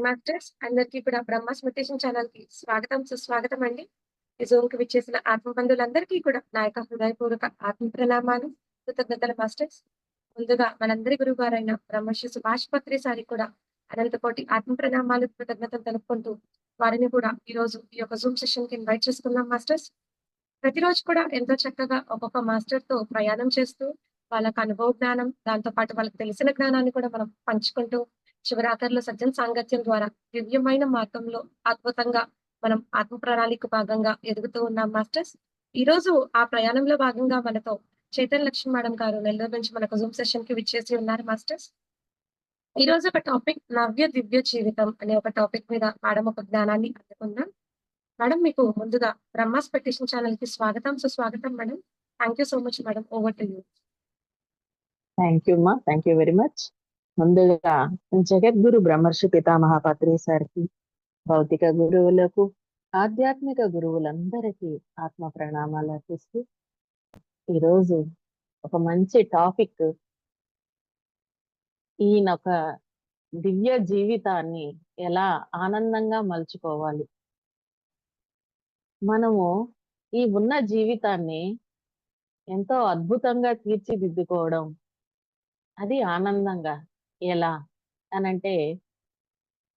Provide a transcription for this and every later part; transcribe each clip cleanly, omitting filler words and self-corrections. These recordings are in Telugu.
మాస్టర్స్ అందరికీ కూడా బ్రహ్మాస్ మెడిటేషన్ ఛానల్ కి స్వాగతం సుస్వాగతం అండి. ఈ జోన్ కి విచ్చేసిన ఆత్మ బంధువులందరికీ కూడా నా యొక్క హృదయపూర్వక ఆత్మ ప్రణామాలు, కృతజ్ఞతల మాస్టర్స్. ముందుగా మనందరి గురువు గారైన బ్రహ్మశ్రీ సుభాష్ పత్రి సారి కూడా అనంత కోటి ఆత్మ ప్రణామాలు, కృతజ్ఞతలు తెలుపుకుంటూ వారిని కూడా ఈ రోజు ఈ యొక్క జూమ్ సెషన్ కి ఇన్వైట్ చేసుకున్నాం మాస్టర్స్. ప్రతిరోజు కూడా ఎంతో చక్కగా ఒక్కొక్క మాస్టర్ తో ప్రయాణం చేస్తూ వాళ్ళకి అనుభవ జ్ఞానం, దాంతో పాటు వాళ్ళకి తెలిసిన జ్ఞానాన్ని కూడా మనం పంచుకుంటూ చివరాఖరిలో సజ్జన సాంగత్యం ద్వారా దివ్యమైన మార్గంలో అద్భుతంగా మనం ఆత్మ ప్రణాళిక భాగంగా ఎదుగుతూ ఉన్నాం మాస్టర్స్. ఈ రోజు ఆ ప్రయాణంలో భాగంగా మనతో చైతన్య లక్ష్మి మేడం గారు నెల్లూరు నుంచి మనకు జూమ్ సెషన్ కి విచ్చేసి ఉన్నారు మాస్టర్స్. ఈ రోజు ఒక టాపిక్ నవ్య దివ్య జీవితం అనే ఒక టాపిక్ మీద మేడం ఒక జ్ఞానాన్ని అందుకుందాం. మేడం, మీకు ముందుగా బ్రహ్మాస్ పెటిషన్ ఛానల్ కి స్వాగతం సుస్వాగతం madam. Thank you so much madam. Over to you. Thank you అమ్మా, థ్యాంక్ యూ వెరీ మచ్. ముందుగా జగద్గురు బ్రహ్మర్షి పితామహ పత్రి సార్కి, భౌతిక గురువులకు, ఆధ్యాత్మిక గురువులందరికీ ఆత్మ ప్రణామాలు అర్పిస్తూ ఈరోజు ఒక మంచి టాపిక్, ఈయన ఒక దివ్య జీవితాన్ని ఎలా ఆనందంగా మలుచుకోవాలి. మనము ఈ ఉన్న జీవితాన్ని ఎంతో అద్భుతంగా తీర్చిదిద్దుకోవడం, అది ఆనందంగా ఎలా అనంటే,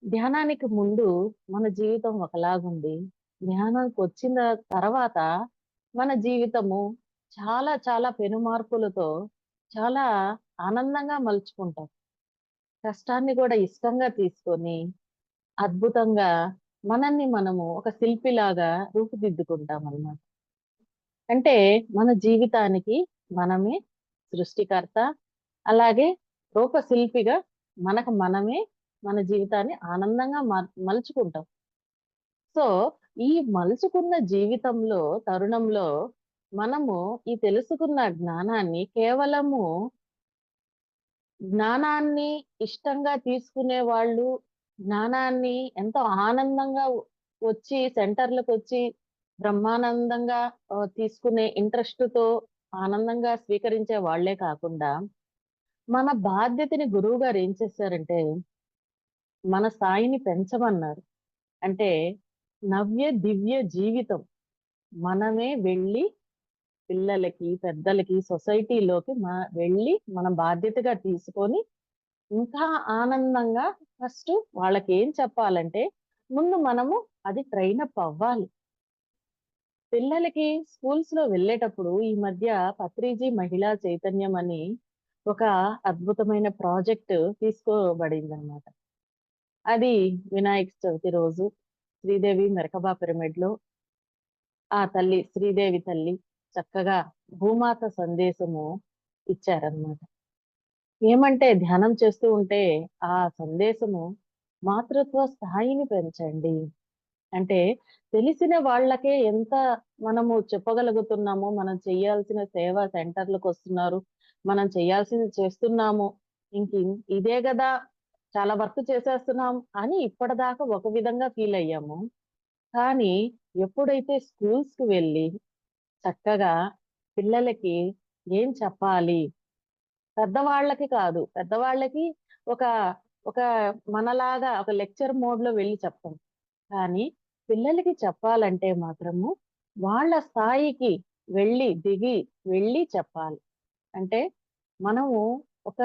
ధ్యానానికి ముందు మన జీవితం ఒకలాగుంది, ధ్యానానికి వచ్చిన తర్వాత మన జీవితము చాలా చాలా పెనుమార్పులతో చాలా ఆనందంగా మలుచుకుంటాం. కష్టాన్ని కూడా ఇష్టంగా తీసుకొని అద్భుతంగా మనల్ని మనము ఒక శిల్పిలాగా రూపుదిద్దుకుంటాం అన్నమాట. అంటే మన జీవితానికి మనమే సృష్టికర్త, అలాగే రూపశిల్పిగా మనకు మనమే మన జీవితాన్ని ఆనందంగా మలుచుకుంటాం. సో ఈ మలుచుకున్న జీవితంలో తరుణంలో మనము ఈ తెలుసుకున్న జ్ఞానాన్ని కేవలము జ్ఞానాన్ని ఇష్టంగా తీసుకునే వాళ్ళు, జ్ఞానాన్ని ఎంతో ఆనందంగా వచ్చి సెంటర్లకు వచ్చి బ్రహ్మానందంగా తీసుకునే ఇంట్రెస్ట్ తో ఆనందంగా స్వీకరించే వాళ్లే కాకుండా, మన బాధ్యతని గురువు గారు ఏం చేశారంటే మన స్థాయిని పెంచమన్నారు. అంటే నవ్య దివ్య జీవితం మనమే వెళ్ళి పిల్లలకి, పెద్దలకి, సొసైటీలోకి వెళ్ళి మన బాధ్యతగా తీసుకొని ఇంకా ఆనందంగా ఫస్ట్ వాళ్ళకి ఏం చెప్పాలంటే ముందు మనము అది ట్రైన్ అప్ అవ్వాలి. పిల్లలకి స్కూల్స్ లో వెళ్ళేటప్పుడు ఈ మధ్య పత్రిజీ మహిళా చైతన్యం అని ఒక అద్భుతమైన ప్రాజెక్ట్ తీసుకోబడింది అన్నమాట. అది వినాయక చవితి రోజు శ్రీదేవి మెరకబా పిరమిడ్ లో ఆ తల్లి శ్రీదేవి తల్లి చక్కగా భూమాత సందేశము ఇచ్చారన్నమాట. ఏమంటే ధ్యానం చేస్తూ ఉంటే ఆ సందేశము మాతృత్వ స్థాయిని పెంచండి అంటే, తెలిసిన వాళ్ళకే ఎంత మనము చెప్పగలుగుతున్నామో, మనం చేయాల్సిన సేవా సెంటర్లకు వస్తున్నారు, మనం చేయాల్సింది చేస్తున్నాము, ఇదే కదా చాలా వర్క్ చేసేస్తున్నాం అని ఇప్పటిదాకా ఒక విధంగా ఫీల్ అయ్యాము. కానీ ఎప్పుడైతే స్కూల్స్ కి వెళ్ళి చక్కగా పిల్లలకి ఏం చెప్పాలి, పెద్దవాళ్ళకి కాదు, పెద్దవాళ్ళకి ఒక ఒక మనలాగా ఒక లెక్చర్ మోడ్ లో వెళ్ళి చెప్తాం. కానీ పిల్లలకి చెప్పాలంటే మాత్రము వాళ్ళ స్థాయికి వెళ్ళి చెప్పాలి. అంటే మనము ఒక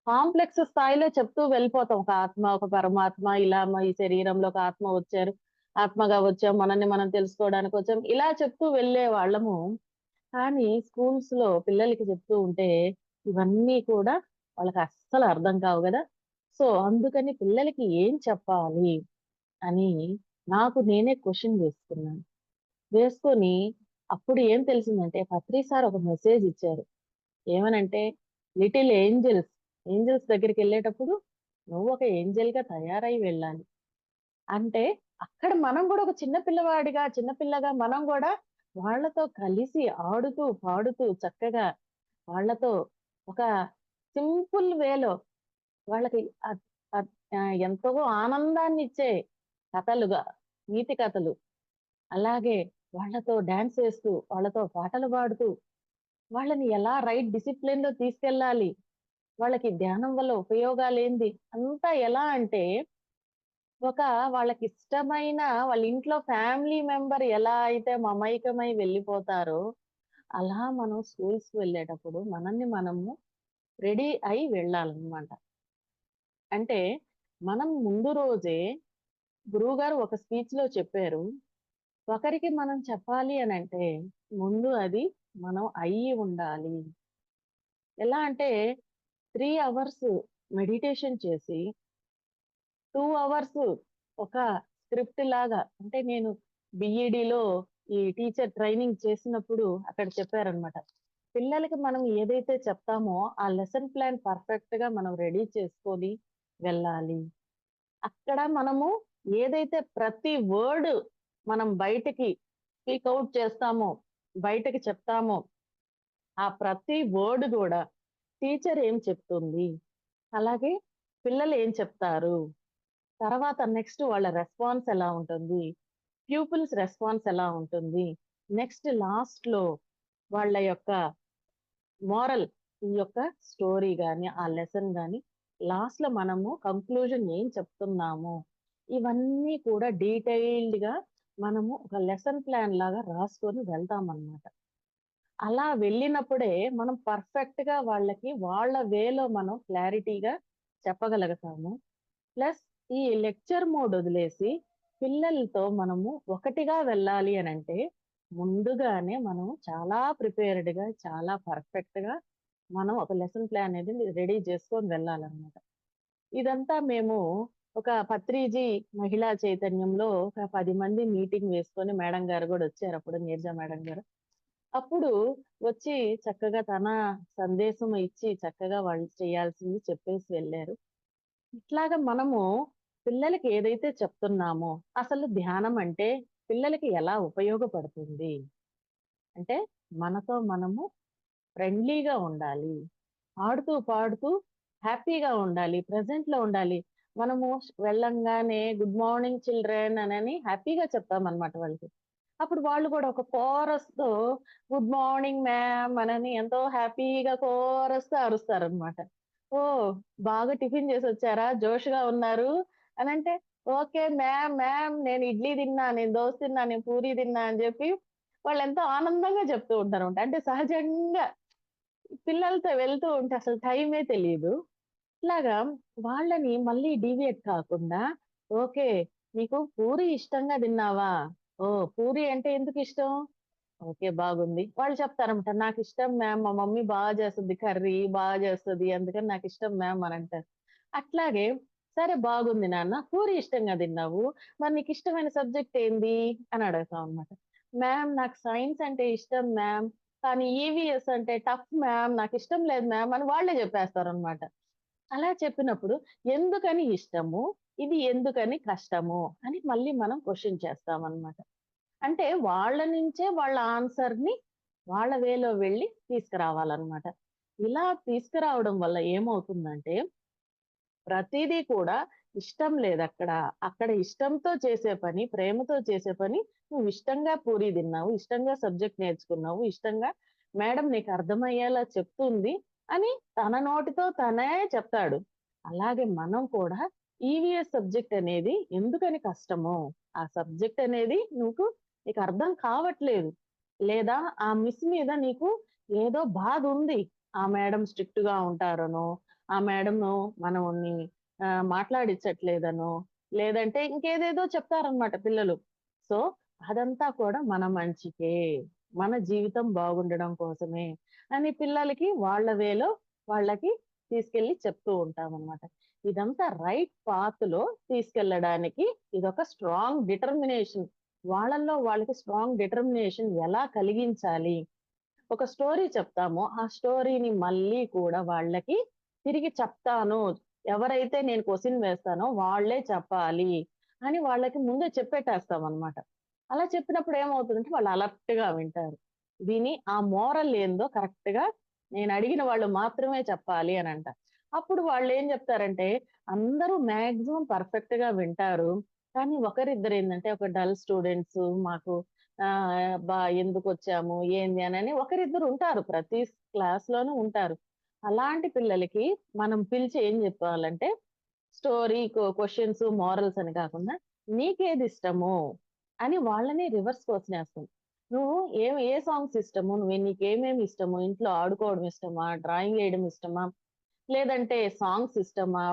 కాంప్లెక్స్ స్థాయిలో చెప్తూ వెళ్ళిపోతాం. ఒక ఆత్మ, ఒక పరమాత్మ, ఇలా ఈ శరీరంలో ఒక ఆత్మ వచ్చారు, ఆత్మగా వచ్చాం, మనల్ని మనం తెలుసుకోవడానికి వచ్చాం, ఇలా చెప్తూ వెళ్ళే వాళ్ళము. కానీ స్కూల్స్ లో పిల్లలకి చెప్తూ ఉంటే ఇవన్నీ కూడా వాళ్ళకి అస్సలు అర్థం కావు కదా. సో అందుకని పిల్లలకి ఏం చెప్పాలి అని నాకు నేనే క్వశ్చన్ వేసుకొని అప్పుడు ఏం తెలిసిందంటే పత్రి సార్ ఒక మెసేజ్ ఇచ్చారు. ఏమనంటే, లిటిల్ ఏంజల్స్ దగ్గరికి వెళ్ళేటప్పుడు నువ్వు ఒక ఏంజల్ గా తయారై వెళ్ళాలి. అంటే అక్కడ మనం కూడా ఒక చిన్నపిల్లగా మనం కూడా వాళ్ళతో కలిసి ఆడుతూ పాడుతూ చక్కగా వాళ్ళతో ఒక సింపుల్ వేలో వాళ్ళకి ఎంతో ఆనందాన్ని ఇచ్చే కథలుగా, నీతి కథలు, అలాగే వాళ్ళతో డాన్స్ చేస్తూ, వాళ్ళతో పాటలు పాడుతూ, వాళ్ళని ఎలా రైట్ డిసిప్లిన్ లో తీసుకెళ్ళాలి, వాళ్ళకి ధ్యానం వల్ల ఉపయోగాలు ఏంది అంతా ఎలా అంటే ఒక వాళ్ళకిష్టమైన వాళ్ళ ఇంట్లో ఫ్యామిలీ మెంబర్ ఎలా అయితే మమైకమై వెళ్ళిపోతారో, అలా మనం స్కూల్స్‌కి వెళ్ళేటప్పుడు మనల్ని మనము రెడీ అయి వెళ్ళాలన్నమాట. అంటే మనం ముందు రోజే గురువుగారు ఒక స్పీచ్‌లో చెప్పారు. ఒకరికి మనం చెప్పాలి అనంటే ముందు అది మనం అయ్యి ఉండాలి. ఎలా అంటే 3 అవర్స్ మెడిటేషన్ చేసి 2 అవర్స్ ఒక స్క్రిప్ట్ లాగా అంటే నేను బీఈడీలో ఈ టీచర్ ట్రైనింగ్ చేసినప్పుడు అక్కడ చెప్పారనమాట. పిల్లలకి మనం ఏదైతే చెప్తామో ఆ లెసన్ ప్లాన్ పర్ఫెక్ట్‌గా మనం రెడీ చేసుకొని వెళ్ళాలి. అక్కడ మనము ఏదైతే ప్రతి వర్డ్ మనం బయటకి స్పీక్ ఔట్ చేస్తామో, బయటకి చెప్తామో, ఆ ప్రతి వర్డ్ గూడా టీచర్ ఏం చెప్తుంది? అలాగే పిల్లలు ఏం చెప్తారు? తర్వాత నెక్స్ట్ వాళ్ళ రెస్పాన్స్ ఎలా ఉంటుంది? ప్యూపిల్స్ రెస్పాన్స్ ఎలా ఉంటుంది? నెక్స్ట్ లాస్ట్‌లో వాళ్ళ యొక్క మోరల్ ఈ యొక్క స్టోరీ గాని, ఆ లెసన్ గాని లాస్ట్‌లో మనము కంక్లూజన్ ఏం చెప్తున్నాము? ఇవన్నీ కూడా డీటెయిల్డ్‌గా మనము ఒక లెసన్ ప్లాన్ లాగా రాసుకొని వెళ్తామనమాట. అలా వెళ్ళినప్పుడే మనం పర్ఫెక్ట్‌గా వాళ్ళకి వాళ్ళ వేలో మనం క్లారిటీగా చెప్పగలుగుతాము. ప్లస్ ఈ లెక్చర్ మోడ్ వదిలేసి పిల్లలతో మనము ఒకటిగా వెళ్ళాలి అనంటే, ముందుగానే మనం చాలా ప్రిపేర్డ్‌గా, చాలా పర్ఫెక్ట్‌గా మనం ఒక లెసన్ ప్లాన్ అనేది రెడీ చేసుకొని వెళ్ళాలనమాట. ఇదంతా మేము ఒక పత్రిజీ మహిళా చైతన్యంలో ఒక 10 మంది మీటింగ్ వేసుకొని మేడం గారు గూడా వచ్చారప్పుడు నీరజ మేడం గారు. అప్పుడు వచ్చి చక్కగా తన సందేశం ఇచ్చి చక్కగా వాళ్ళు చేయాల్సింది చెప్పేసి వెళ్లారు. ఇట్లాగా మనము పిల్లలకి ఏదైతే చెప్తున్నామో, అసలు ధ్యానం అంటే పిల్లలకి ఎలా ఉపయోగపడుతుంది? అంటే మనతో మనము ఫ్రెండ్లీగా ఉండాలి. ఆడుతూ, పాడుతూ హ్యాపీగా ఉండాలి. ప్రెజెంట్‌లో ఉండాలి. మనము వెళ్ళంగానే గుడ్ మార్నింగ్ చిల్డ్రన్ అనని హ్యాపీగా చెప్తామనమాట వాళ్ళకి. అప్పుడు వాళ్ళు కూడా ఒక కోరస్‌తో గుడ్ మార్నింగ్ మ్యామ్ అనని ఎంతో హ్యాపీగా కోరస్‌తో అరుస్తారనమాట. ఓహ్! బాగా టిఫిన్ చేసొచ్చారా? జోష్‌గా ఉన్నారు అనంటే, ఓకే మ్యామ్, మ్యామ్ నేను ఇడ్లీ తిన్నా, నేను దోస తిన్నా, నేను పూరి తిన్నా అని చెప్పి వాళ్ళెంతో ఆనందంగా చెప్తూ ఉంటారనమాట. అంటే సహజంగా పిల్లలతో వెళ్తూ ఉంటే అసలు టైమే తెలీదు. ఇట్లాగా వాళ్ళని మళ్ళీ డీవియేట్ కాకుండా, ఓకే. నీకు పూరి ఇష్టంగా తిన్నావా? ఓహ్! పూరి అంటే ఎందుకిష్టం? ఓకే. బాగుంది. వాళ్ళు చెప్తారనమాట. నాకిష్టం మ్యామ్. మా మమ్మీ చేస్తది కర్రీ, చేస్తది. అందుకని నాకిష్టం మ్యామ్ అనంటారు. అట్లాగే సరే బాగుంది నాన్న. పూరి ఇష్టంగా తిన్నావు. మరి నీకిష్టమైన సబ్జెక్ట్ ఏంది? అని అడుగుతాం అనమాట. మ్యామ్ నాకు సైన్స్ అంటే ఇష్టం మ్యామ్. కానీ ఈవీఎస్ అంటే టఫ్ మ్యామ్. నాకిష్టం లేదు మ్యామ్ అని వాళ్ళే చెప్పేస్తారనమాట. అలా చెప్పినప్పుడు ఎందుకని ఇష్టము? ఇది ఎందుకని కష్టము? అని మళ్ళీ మనం క్వెషన్ చేస్తామనమాట. అంటే వాళ్ళ నుంచే వాళ్ళ ఆన్సర్‌ని వాళ్ళ వేలో వెళ్లి తీసుకురావాలన్నమాట. ఇలా తీసుకురావడం వల్ల ఏమవుతుందంటే, ప్రతీదీ కూడా ఇష్టం లేదక్కడ. అక్కడ ఇష్టంతో చేసే పని, ప్రేమతో చేసే పని నువ్వు ఇష్టంగా పూరి తిన్నావు, ఇష్టంగా సబ్జెక్ట్ నేర్చుకున్నావు, ఇష్టంగా మేడం నీకు అర్థమయ్యేలా చెప్తుంది అని తన నోటితో తనే చెప్తాడు. అలాగే మనం కూడా ఈవీఎస్ సబ్జెక్ట్ అనేది ఎందుకని కష్టమో, ఆ సబ్జెక్ట్ అనేది నీకు అర్థం కావట్లేదు. లేదా ఆ మిస్ మీద నీకు ఏదో బాధుంది. ఆ మేడం స్ట్రిక్ట్‌గా ఉంటారనో, ఆ మేడము మనల్ని మాట్లాడిచ్చట్లేదనో, లేదంటే ఇంకేదేదో చెప్తారనమాట పిల్లలు. సో, అదంతా కూడా మన మంచికే. మన జీవితం బాగుండడం కోసమే అని పిల్లలకి వాళ్ళ వేలో వాళ్ళకి తీసుకెళ్ళి చెప్తూ ఉంటామనమాట. ఇదంతా రైట్ పాత్‌లో తీసుకెళ్ళడానికి ఇదొక స్ట్రాంగ్ డిటర్మినేషన్. వాళ్ళలో వాళ్ళకి స్ట్రాంగ్ డిటర్మినేషన్ ఎలా కలిగించాలి? ఒక స్టోరీ చెప్తామో, ఆ స్టోరీని మళ్ళీ కూడా వాళ్ళకి తిరిగి చెప్తాను. ఎవరైతే నేను క్వెషన్ వేస్తానో వాళ్ళే చెప్పాలి అని వాళ్ళకి ముందే చెప్పేట్టేస్తామనమాట. అలా చెప్పినప్పుడు ఏమవుతుందంటే వాళ్ళు అలర్ట్‌గా వింటారు. విని ఆ మోరల్ ఏందో కరెక్ట్‌గా నేనడిగిన వాళ్ళు మాత్రమే చెప్పాలి అనంట. అప్పుడు వాళ్ళేం జెప్తారంటే అందరూ మాక్సిమం పర్ఫెక్ట్‌గా వింటారు. కానీ ఒకరిద్దరేందంటే ఒక డల్ స్టూడెంట్సు మాకు ఎందుకొచ్చాము? ఏంది అనని ఒకరిద్దరు ఉంటారు. ప్రతి క్లాస్‌లోనూ ఉంటారు. అలాంటి పిల్లలకి మనం పిలిచి ఏం జెప్పాలంటే, స్టోరీ, క్వెషన్స్, మోరల్స్ అని కాకుండా నీకేది ఇష్టము అని వాళ్ళని రివర్స్ క్వెషన్ ఏస్తాం. నువ్వు ఏ సాంగ్స్ ఇష్టము? నీకేమేమి ఇష్టము? ఇంట్లో ఆడుకోవడం ఇష్టమా? డ్రాయింగ్ ఏయడం ఇష్టమా? లేదంటే సాంగ్స్ ఇష్టమా?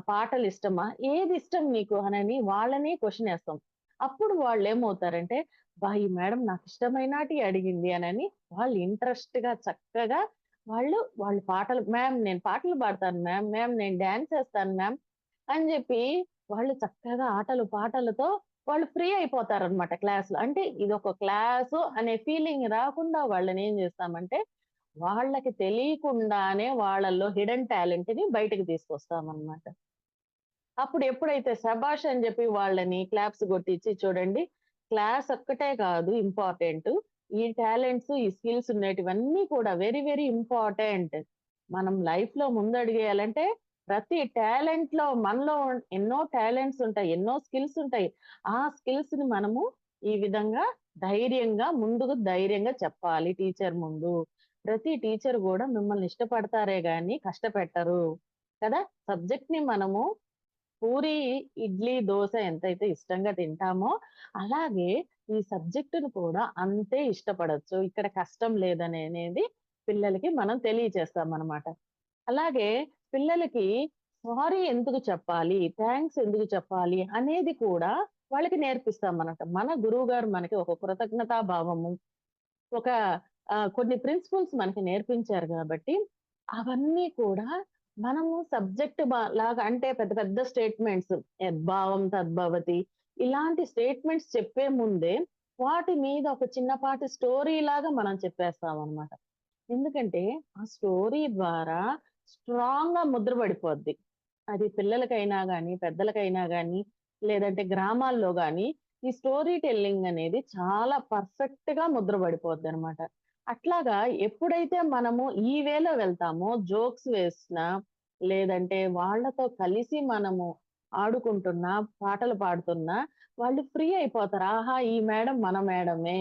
పాటలు ఇష్టమా? ఏది ఇష్టం నీకు అనని వాళ్ళని క్వెషన్ ఏస్తాం. అప్పుడు వాళ్ళేమవుతారంటే, ఈ మేడం నాకిష్టమైనాటియి అడిగింది అనని వాళ్ళు ఇంట్రెస్ట్‌గా చక్కగా వాళ్ళు పాటలు మ్యామ్ నేను పాటలు పాడతాను మ్యామ్, నేను డాన్స్ చేస్తాను మ్యామ్ అని జెప్పి వాళ్ళు చక్కగా ఆటలు, పాటలతో వాళ్ళు ఫ్రీ అయిపోతారనమాట క్లాస్‌లో. అంటే ఇదొక క్లాసు అనే ఫీలింగ్ రాకుండా వాళ్ళనేం జేస్తామంటే వాళ్ళకి తెలియకుండానే వాళ్ళలో హిడెన్ టాలెంట్‌ని బయటకి తీసుకొస్తామనమాట. అప్పుడు ఎప్పుడైతే శభాష్ అని జెప్పి వాళ్ళని క్లాప్స్ కొట్టిచ్చి చూడండి, క్లాస్ ఒక్కటే కాదు ఇంపార్టెంటు. ఈ టాలెంట్స్, ఈ స్కిల్స్ ఉండేటివన్నీ కూడా వెరీ, వెరీ ఇంపార్టెంట్. మనం లైఫ్‌లో ముందడుగేయాలంటే ప్రతి టాలెంట్‌లో మనలో ఎన్నో టాలెంట్స్ ఉంటాయి. ఎన్నో స్కిల్స్ ఉంటాయి. ఆ స్కిల్స్‌ని మనము ఈ విధంగా ధైర్యంగా చెప్పాలి టీచర్ ముందు. ప్రతి టీచర్ గూడా మిమ్మల్ని ఇష్టపడతారే గాని కష్టపెట్టరు. కదా! సబ్జెక్ట్‌ని మనము పూరి, ఇడ్లీ, దోస ఎంతైతే ఇష్టంగా తింటామో, అలాగే ఈ సబ్జెక్ట్‌ని కూడా అంతే ఇష్టపడొచ్చు. ఇక్కడ కష్టం లేదనేది పిల్లలకి మనం తెలియచేస్తామనమాట. అలాగే పిల్లలకి సారీ ఎందుకు చెప్పాలి? థాంక్స్ ఎందుకు చెప్పాలి? అనేది కూడా వాళ్ళకి నేర్పిస్తామనమాట. మన గురువుగారు మనకి ఒక కృతజ్ఞతా భావము, ఒక కొన్ని ప్రిన్సిపల్స్ మనకి నేర్పించారు గాబట్టి, అవన్నీ కూడా మనము సబ్జెక్ట్ లాగా అంటే పెద్ద పెద్ద స్టేట్మెంట్స్ యద్భావం తద్భవతి ఇలాంటి స్టేట్మెంట్స్ చెప్పే ముందే వాటి మీద ఒక చిన్నపాటి స్టోరీ లాగా మనం చెప్పేస్తామనమాట. ఎందుకంటే ఆ స్టోరీ ద్వారా స్ట్రాంగ్‌గా ముద్ర పడిపోద్ది. అది పిల్లలకైనా గానీ, పెద్దలకైనా గానీ, లేదంటే గ్రామాల్లో గానీ, ఈ స్టోరీ టెల్లింగ్ అనేది చాలా పర్ఫెక్ట్‌గా ముద్ర పడిపోద్దనమాట. అట్లాగా ఎప్పుడైతే మనము ఈ వేలో వెళ్తామో, జోక్స్ వేసినా, లేదంటే వాళ్ళతో కలిసి మనము ఆడుకుంటున్నా, పాటలు పాడుతున్నా, వాళ్ళు ఫ్రీ అయిపోతారు. ఆహా! ఈ మేడం మన మేడమే.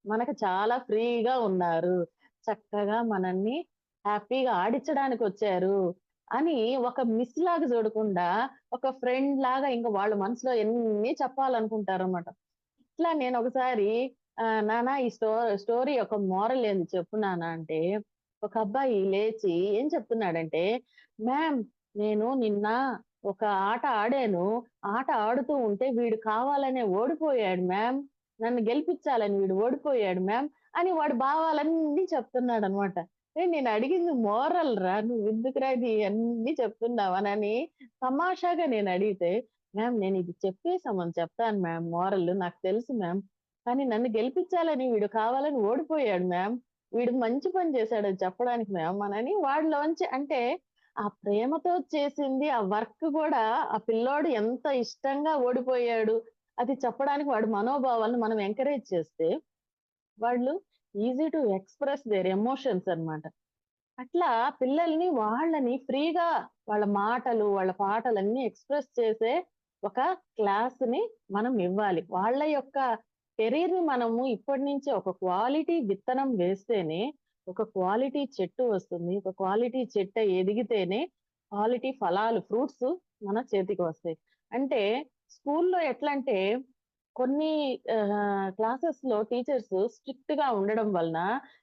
మనకు చాలా ఫ్రీగా ఉన్నారు. చక్కగా మనల్ని హ్యాపీగా ఆడించడానికొచ్చారు. అని ఒక మిస్ లాగా చూడకుండా, ఒక ఫ్రెండ్ లాగా ఇంక వాళ్ళ మనసులో ఎన్ని చెప్పాలనుకుంటారనమాట. ఇట్లా నేనొకసారి నాన్న ఈ స్టోరీ యొక్క మోరల్ ఏంది చెప్పు నాన్న అంటే, ఒక అబ్బాయి లేచి ఏం చెప్తున్నాడంటే, మ్యామ్ నేను నిన్న ఒక ఆట ఆడాను. ఆట ఆడుతూ ఉంటే వీడు కావాలనే ఓడిపోయాడు మ్యామ్. నన్ను గెలిపించాలని వీడు ఓడిపోయాడు మ్యామ్ అని వాడి భావాలన్నీ చెప్తున్నాడనమాట. నేను అడిగింది మోరల్ రా! నువ్వెందుకురా ఇది అన్నీ చెప్తున్నావనని తమాషాగా నేనడిగితే, మ్యామ్ నేనిది చెప్పేసామని చెప్తాను మ్యామ్ మోరల్ నాకు తెలుసు మ్యామ్. కానీ నన్ను గెలిపించాలని వీడు కావాలని ఓడిపోయాడు మ్యామ్. వీడు మంచి పని చేశాడని చెప్పడానికి మ్యామ్ అనని వాడిలోంచి అంటే ఆ ప్రేమతో చేసింది ఆ వర్క్ గూడా ఆ పిల్లోడు ఎంత ఇష్టంగా ఓడిపోయాడు. అది చెప్పడానికి వాడి మనోభావాలను మనం ఎంకరేజ్ చేస్తే వాళ్ళు easy to express there emotions అన్నమాట. అట్లా పిల్లల్ని వాళ్ళని ఫ్రీగా వాళ్ళ మాటలు, వాళ్ళ పాటలన్నీ ఎక్స్‌ప్రెస్ చేసే ఒక క్లాస్‌ని మనం ఇవ్వాలి. వాళ్ళ యొక్క కెరీర్‌ని మనము ఇప్పటి నుంచే ఒక క్వాలిటీ విత్తనం వేస్తేనే, ఒక క్వాలిటీ చెట్టు వస్తుంది. ఒక క్వాలిటీ చెట్టు ఎదిగితేనే క్వాలిటీ ఫలాలు, ఫ్రూట్స్ మన చేతికి వస్తాయి. అంటే స్కూల్లో ఎట్లంటే కొన్ని క్లాసెస్‌లో టీచర్స్ స్ట్రిక్ట్‌గా ఉండడం వలన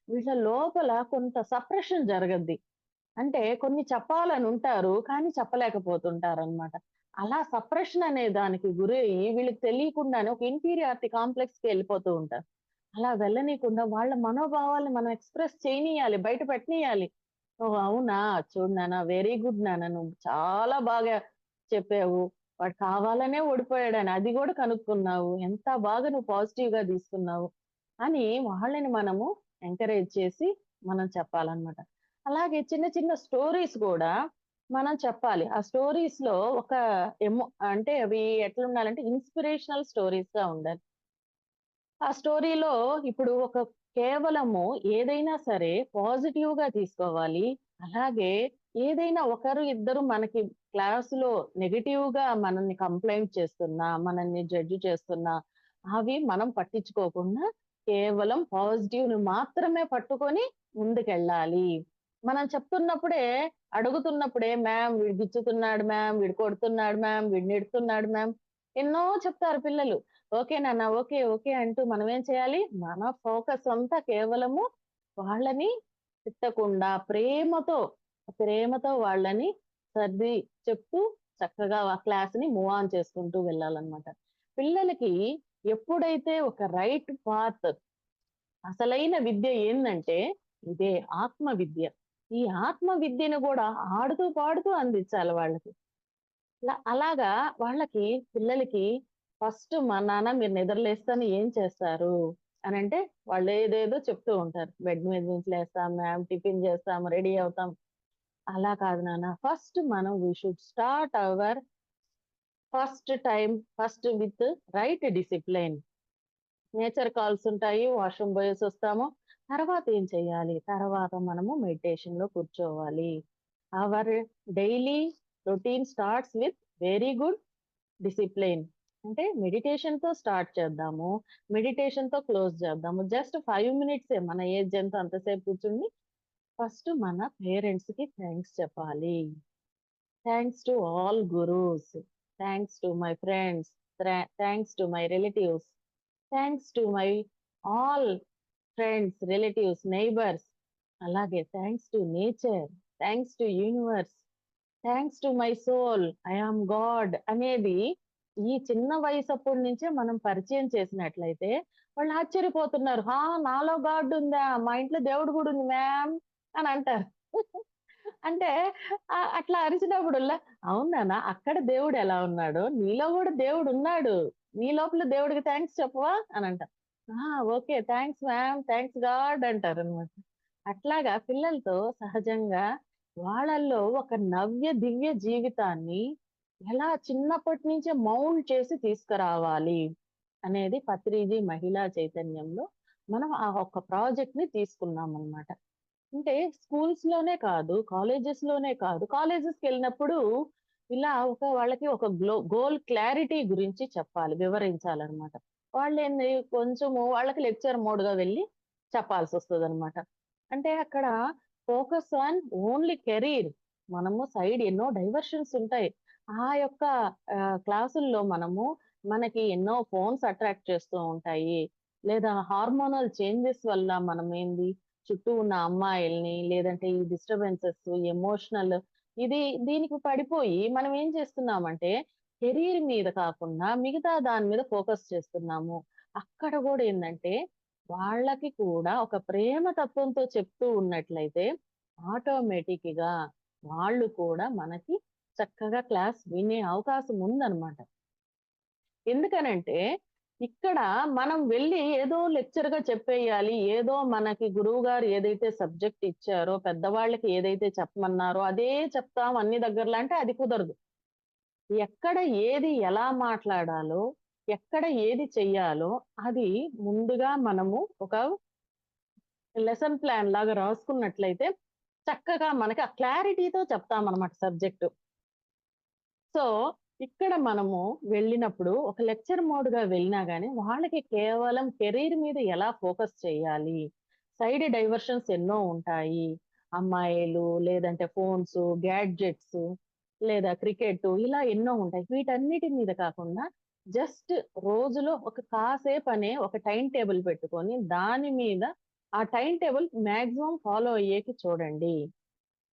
వీళ్ళ లోపల కొంత సప్రెషన్ జరగద్ది. అంటే కొన్ని చెప్పాలనుంటారు. కానీ చెప్పలేకపోతుంటారనమాట. అలా సప్రెషన్ అనే దానికి గురయ్యి వీళ్ళకి తెలియకుండానే ఒక ఇన్ఫీరియారిటీ కాంప్లెక్స్‌కి ఎళ్ళిపోతూ ఉంటారు. అలా వెళ్ళనీయకుండా వాళ్ళ మనోభావాల్ని మనం ఎక్స్‌ప్రెస్ చేయనీయాలి. బయట పెట్టనీయాలి. ఓహ్! అవునా! చూడు నాన్న వెరీ గుడ్ నాన్న. నువ్వు చాలా బాగా చెప్పావు. వాడు కావాలనే ఓడిపోయాడని అది గూడా కనుక్కున్నావు. ఎంత బాగా నువ్వు పాజిటివ్‌గా తీసుకున్నావు. అని వాళ్ళని మనము ఎంకరేజ్ చేసి మనం చెప్పాలన్నమాట. అలాగే చిన్న చిన్న స్టోరీస్ గూడా మనం చెప్పాలి. ఆ స్టోరీస్‌లో ఒక అంటే అవి ఎట్లుండాలంటే ఇన్‌స్పిరేషనల్ స్టోరీస్‌గా ఉండాలి. ఆ స్టోరీలో ఇప్పుడు కేవలము ఏదైనా సరే పాజిటివ్‌గా తీసుకోవాలి. అలాగే ఏదైనా ఒకరు, ఇద్దరు మనకి క్లాస్‌లో నెగెటివ్‌గా మనల్ని కంప్లెయింట్ చేస్తున్నా, మనల్ని జడ్జ్ చేస్తున్నా, అవి మనం పట్టించుకోకుండా కేవలం పాజిటివ్‌ని మాత్రమే పట్టుకొని ముందుకెళ్ళాలి. మనం చెప్తున్నప్పుడే, అడుగుతున్నప్పుడే మ్యామ్ వీడు గిచ్చుతున్నాడు మ్యామ్, వీడు కొడుతున్నాడు మ్యామ్, వీడు నెడుతున్నాడు మ్యామ్, ఎన్నో చెప్తారు పిల్లలు. ఓకే నాన్న, ఓకే, ఓకే అంటూ మనమేం చేయాలి? మన ఫోకస్ అంతా కేవలము వాళ్ళని తిట్టకుండా ప్రేమతో వాళ్ళని సర్ది చెప్తూ చక్కగా ఆ క్లాస్‌ని మూవ్ ఆన్ చేసుకుంటూ వెళ్ళాలన్నమాట. పిల్లలకి ఎప్పుడైతే ఒక రైట్ పాత్, అసలైన విద్య ఏందంటే ఇదే ఆత్మ విద్య. ఈ ఆత్మ విద్యను గూడా ఆడుతూ, పాడుతూ అందించాలి వాళ్ళకి. అలాగా వాళ్ళకి పిల్లలకి ఫస్ట్ మా నాన్న మీరు నిద్రలేస్తేనే ఏం చేస్తారు? అనంటే వాళ్ళేదేదో చెప్తూ ఉంటారు. బెడ్ మీద నుంచి లేస్తాం మ్యామ్, టిఫిన్ చేస్తాం, రెడీ అవుతాం. అలా కాదు నాన్న. ఫస్ట్ మనం we should start our first with right discipline. Nature calls ఉంటాయి. వాష్‌రూమ్ పోయేసొస్తాము. తర్వాత ఏం చేయాలి? తర్వాత మనము మెడిటేషన్‌లో కూర్చోవాలి. Our daily routine starts with very good discipline. అంటే మెడిటేషన్‌తో స్టార్ట్ చేద్దాము. మెడిటేషన్‌తో క్లోజ్ చేద్దాము. జస్ట్ 5 మినిట్సే మన ఏజ్ ఎంత అంతసేపు కూర్చుని ఫస్ట్ మన పేరెంట్స్‌కి థాంక్స్ చెప్పాలి. Thanks to all gurus. Thanks to my friends. Thanks to my relatives. Thanks to my all friends, relatives, neighbours. అలాగే thanks to nature, thanks to universe, thanks to my soul, I am God అనేది ఈ చిన్న వయసప్పటి నుంచే మనం పరిచయం చేసినట్లయితే వాళ్ళు ఆశ్చర్యపోతున్నారు. నాలో గాడ్ ఉందా? మా ఇంట్లో దేవుడు గూడా ఉంది మ్యామ్ అని అంటారు. అంటే అట్లా అరిచినప్పుడల్లా, అవును నాన్న అక్కడ దేవుడు ఎలా ఉన్నాడో నీలో గూడా దేవుడున్నాడు. నీ లోపల దేవుడికి థాంక్స్ చెప్పవా? అనంట. Okay. Thanks ma'am, thanks God అంటారనమాట. అట్లాగా పిల్లలతో సహజంగా వాళ్ళల్లో ఒక నవ్య దివ్య జీవితాన్ని ఎలా చిన్నప్పటి నుంచే మౌల్డ్ చేసి తీసుకురావాలి అనేది పత్రిజీ మహిళా చైతన్యంలో మనం ఆ ఒక్క ప్రాజెక్ట్‌ని తీసుకున్నామనమాట. అంటే స్కూల్స్‌లోనే కాదు, కాలేజెస్‌లోనే కాదు. కాలేజెస్‌కెళ్ళినప్పుడు ఇలా వాళ్ళకి ఒక గోల్ క్లారిటీ గురించి చెప్పాలి, వివరించాలనమాట. వాళ్ళేంది కొంచెము వాళ్ళకి లెక్చర్ మోడ్‌గా వెళ్ళి చెప్పాల్సొస్తదనమాట. అంటే అక్కడ ఫోకస్ ఆన్ ఓన్లీ కెరీర్. మనము సైడ్ ఎన్నో డైవర్షన్స్ ఉంటాయి. ఆ యొక్క క్లాసుల్లో మనకి ఎన్నో ఫోన్స్ అట్రాక్ట్ చేస్తూ ఉంటాయి. లేదా హార్మోనల్ చేంజెస్ వల్ల మనమేంది చుట్టూ ఉన్న అమ్మాయిల్ని, లేదంటే ఈ డిస్టర్బెన్సెస్, ఎమోషనల్ దీనికి పడిపోయి మనం ఏం చేస్తున్నామంటే, కెరీర్ మీద కాకుండా మిగతా దాని మీద ఫోకస్ చేస్తున్నాము. అక్కడ గూడా ఏందంటే, వాళ్ళకి కూడా ఒక ప్రేమ తత్వంతో చెప్తూ ఉన్నట్లయితే, ఆటోమేటిక్‌గా వాళ్ళు కూడా మనకి చక్కగా క్లాస్ వినే అవకాశం ఉందన్నమాట. ఎందుకనంటే, ఇక్కడ మనం వెళ్లి ఏదో లెక్చర్‌గా చెప్పేయాలి. ఏదో మనకి గురువుగారు ఏదైతే సబ్జెక్ట్ ఇచ్చారో, పెద్దవాళ్ళకి ఏదైతే చెప్పమన్నారో అదే చెప్తాం అన్ని దగ్గరలో అంటే అది కుదరదు. ఎక్కడ ఏది ఎలా మాట్లాడాలో, ఎక్కడ ఏది చెయ్యాలో అది ముందుగా మనము ఒక లెసన్ ప్లాన్ లాగా రాసుకున్నట్లయితే చక్కగా మనకి ఆ క్లారిటీతో చెప్తామనమాట సబ్జెక్టు. సో, ఇక్కడ మనము వెళ్ళినప్పుడు ఒక లెక్చర్ మోడ్‌గా వెళ్ళినా గాని, వాళ్ళకి కేవలం కెరీర్ మీద ఎలా ఫోకస్ చేయాలి? సైడ్ డైవర్షన్స్ ఎన్నో ఉంటాయి. అమ్మాయిలు, లేదంటే ఫోన్సు, గ్యాడ్జెట్సు, లేదా క్రికెట్టు ఇలా ఎన్నో ఉంటాయి. వీటన్నిటి మీద కాకుండా జస్ట్ రోజులో ఒక కాసేపనే ఒక టైమ్ టేబుల్ పెట్టుకొని, దాని మీద ఆ టైమ్ టేబుల్ మాక్సిమం ఫాలో అయ్యేకి చూడండి.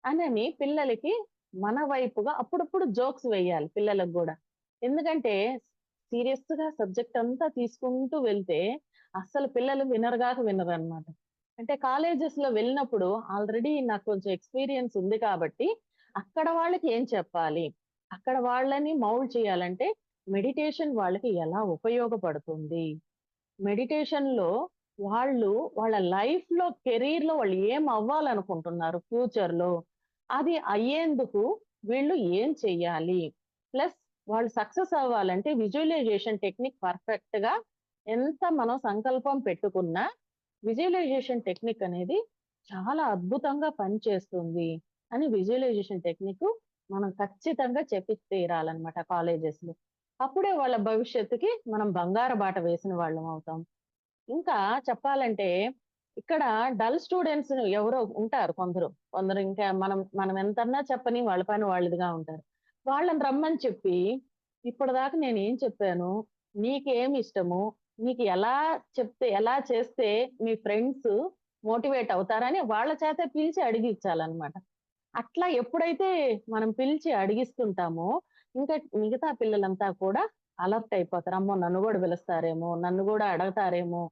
అనని పిల్లలకి మన వైపుగా అప్పుడప్పుడు జోక్స్ వేయాలి పిల్లలకు గూడా. ఎందుకంటే సీరియస్‌గా సబ్జెక్ట్ అంతా తీసుకుంటూ వెళ్తే అస్సలు పిల్లలు వినరుగాక వినరనమాట. అంటే కాలేజెస్‌లో వెళ్ళినప్పుడు ఆల్రెడీ నాకు కొంచెం ఎక్స్‌పీరియన్స్ ఉంది కాబట్టి అక్కడ వాళ్ళకి ఏం చెప్పాలి? అక్కడ వాళ్ళని మౌల్డ్ చేయాలంటే మెడిటేషన్ వాళ్ళకి ఎలా ఉపయోగపడుతుంది? మెడిటేషన్‌లో వాళ్ళు వాళ్ళ లైఫ్‌లో, కెరీర్‌లో వాళ్ళు ఏం అవ్వాలనుకుంటున్నారు ఫ్యూచర్‌లో, అది అయ్యేందుకు వీళ్ళు ఏం చెయ్యాలి? ప్లస్ వాళ్ళు సక్సెస్ అవ్వాలంటే విజువలైజేషన్ టెక్నిక్ పర్ఫెక్ట్‌గా ఎంత మనం సంకల్పం పెట్టుకున్నా, విజువలైజేషన్ టెక్నిక్ అనేది చాలా అద్భుతంగా పనిచేస్తుంది అని విజువలైజేషన్ టెక్నిక్ మనం ఖచ్చితంగా చెప్పి తీరాలన్నమాట కాలేజెస్‌లో. అప్పుడే వాళ్ళ భవిష్యత్తుకి మనం బంగారు బాట వేసిన వాళ్ళం అవుతాం. ఇంకా చెప్పాలంటే ఇక్కడ డల్ స్టూడెంట్స్ ఎవరో ఉంటారు కొందరు. కొందరు ఇంకా మనం ఎంతన్నా చెప్పని వాళ్ళ పని వాళ్ళదిగా ఉంటారు. వాళ్ళని రమ్మని చెప్పి, "ఇప్పటిదాకా నేనేం చెప్పాను? నీకేమి ఇష్టము? నీకు ఎలా చేస్తే మీ ఫ్రెండ్స్ మోటివేట్ అవుతారని" వాళ్ళ చేత పిలిచి అడిగిచ్చాలన్నమాట. అట్లా ఎప్పుడైతే మనం పిలిచి అడిగిస్తుంటామో, ఇంకా మిగతా పిల్లలంతా కూడా అలర్ట్ అయిపోతారు. అమ్మో! నన్ను గూడా పిలుస్తారేమో, నన్ను గూడా అడగతారేమో,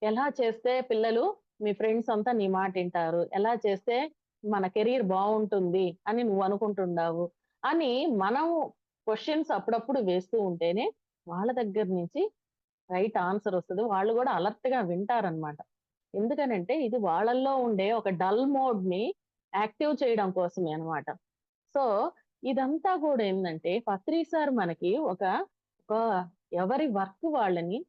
ఎలా చేస్తే పిల్లలు మీ ఫ్రెండ్స్ అంతా నీ మాటింటారు, ఎలా చేస్తే మన కెరీర్ బావుంటుంది అని నువ్వనుకుంటున్నావు అని మనం క్వెషన్స్ అప్పుడప్పుడు వేస్తూ ఉంటేనే వాళ్ళ దగ్గర నుంచి రైట్ ఆన్సర్ ఒస్తది. వాళ్ళు గూడా అలర్ట్‌గా వింటారనమాట. ఎందుకనంటే ఇది వాళ్ళల్లో ఉండే ఒక డల్ మోడ్‌ని యాక్టివ్ చేయడం కోసమే అన్నమాట. సో, ఇదంతా గూడా ఏందంటే పత్రి సార్ మనకి ఒక ఎవరి వర్క్ వాళ్ళని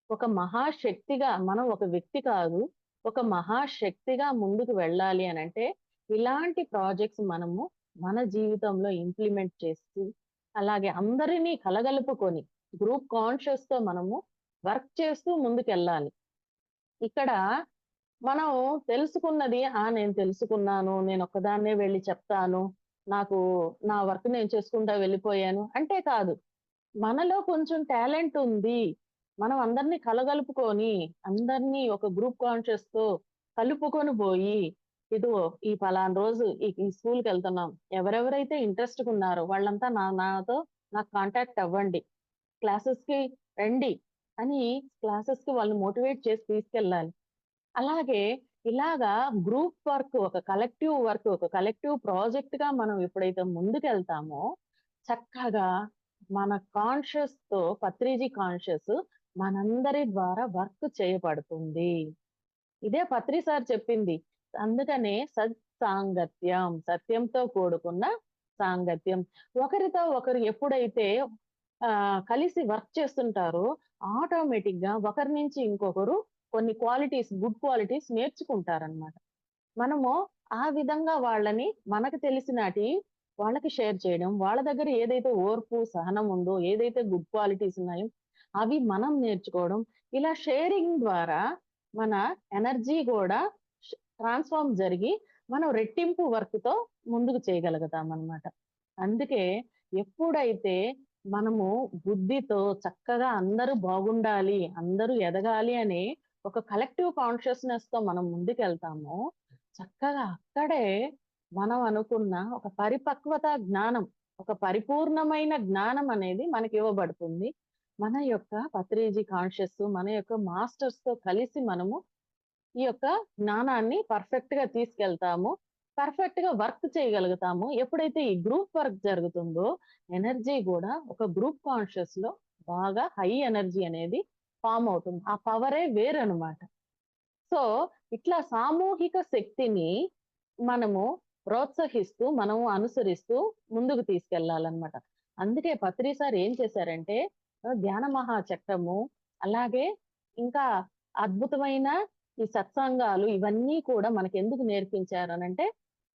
ఒక మహాశక్తిగా మనం ఒక వ్యక్తి కాదు. ఒక మహాశక్తిగా ముందుకు వెళ్ళాలి అనంటే ఇలాంటి ప్రాజెక్ట్స్ మనము మన జీవితంలో ఇంప్లిమెంట్ చేస్తూ, అలాగే అందరినీ కలగలుపుకొని గ్రూప్ కాన్షియస్‌తో మనము వర్క్ చేస్తూ ముందుకెళ్ళాలి. ఇక్కడ మనం తెలుసుకున్నది, నేను తెలుసుకున్నాను. నేనొక్కదాన్నే వెళ్లి చెప్తాను. నాకు నా వర్క్ నేను చేసుకుంటా వెళ్ళిపోయాను అంటే కాదు. మనలో కొంచెం టాలెంట్ ఉంది. మనం అందరిని కలగలుపుకొని, అందరిని ఒక గ్రూప్ కాన్షియస్‌తో కలుపుకొని బోయి, ఇదిగో ఈ పలానా రోజు ఈ స్కూల్‌కెళ్తున్నాం. ఎవరెవరైతే ఇంట్రెస్ట్‌గున్నారో వాళ్ళంతా నాతో నాకు కాంటాక్ట్ అవ్వండి. క్లాసెస్‌కి రండి అని క్లాసెస్‌కి వాళ్ళని మోటివేట్ చేసి తీసుకెళ్ళాలి. అలాగే ఇలాగా గ్రూప్ వర్క్, ఒక కలెక్టివ్ ప్రాజెక్ట్‌గా మనం ఎప్పుడైతే ముందుకెళ్తామో, చక్కగా మన కాన్షియస్‌తో పత్రిజీ కాన్షియస్ మనందరి ద్వారా వర్క్ చేయబడుతుంది. ఇదే పత్రి సార్ చెప్పింది. అందుకనే సత్సాంగత్యం, సత్యంతో కూడుకున్న సాంగత్యం. ఒకరితో ఒకరు ఎప్పుడైతే కలిసి వర్క్ చేస్తుంటారో ఆటోమేటిక్‌గా ఒకరి నుంచి ఇంకొకరు కొన్ని గుడ్ క్వాలిటీస్ నేర్చుకుంటారనమాట. మనము ఆ విధంగా వాళ్ళని మనకు తెలిసినాటియి వాళ్ళకి షేర్ చేయడం. వాళ్ళ దగ్గర ఏదైతే ఓర్పు, సహనం ఉందో, ఏదైతే గుడ్ క్వాలిటీస్ ఉన్నాయో అవి మనం నేర్చుకోవడం. ఇలా షేరింగ్ ద్వారా మన ఎనర్జీ గూడా ట్రాన్స్‌ఫార్మ్ జరిగి మనం రెట్టింపు వర్క్‌తో ముందుకు చేయగలుగుతామనమాట. అందుకే ఎప్పుడైతే మనము బుద్ధితో చక్కగా అందరూ బాగుండాలి, అందరూ ఎదగాలి అనే ఒక కలెక్టివ్ కాన్షియస్‌నెస్‌తో మనం ముందుకెళ్తామో, చక్కగా అక్కడే మనం అనుకున్న ఒక పరిపక్వత జ్ఞానం, ఒక పరిపూర్ణమైన జ్ఞానం అనేది మనకివ్వబడుతుంది. మన యొక్క పత్రిజీ కాన్షియస్, మన యొక్క మాస్టర్స్‌తో కలిసి మనము ఈ యొక్క జ్ఞానాన్ని పర్ఫెక్ట్‌గా తీసుకెళ్తాము. పర్ఫెక్ట్‌గా వర్క్ చేయగలుగుతాము. ఎప్పుడైతే ఈ గ్రూప్ వర్క్ జరుగుతుందో, ఎనర్జీ గూడా ఒక గ్రూప్ కాన్షియస్‌లో బాగా హై ఎనర్జీ అనేది ఫార్మ్ అవుతుంది. ఆ పవరే వేరనమాట. సో, ఇట్లా సామూహిక శక్తిని మనము ప్రోత్సహిస్తూ, మనము అనుసరిస్తూ ముందుకు తీసుకెళ్ళాలనమాట. అందుకే పత్రి సార్ ఏం చేశారంటే ధ్యాన మహాచక్రము, అలాగే ఇంకా అద్భుతమైన ఈ సత్సంగాలు ఇవన్నీ కూడా మనకెందుకు నేర్పించారనంటే,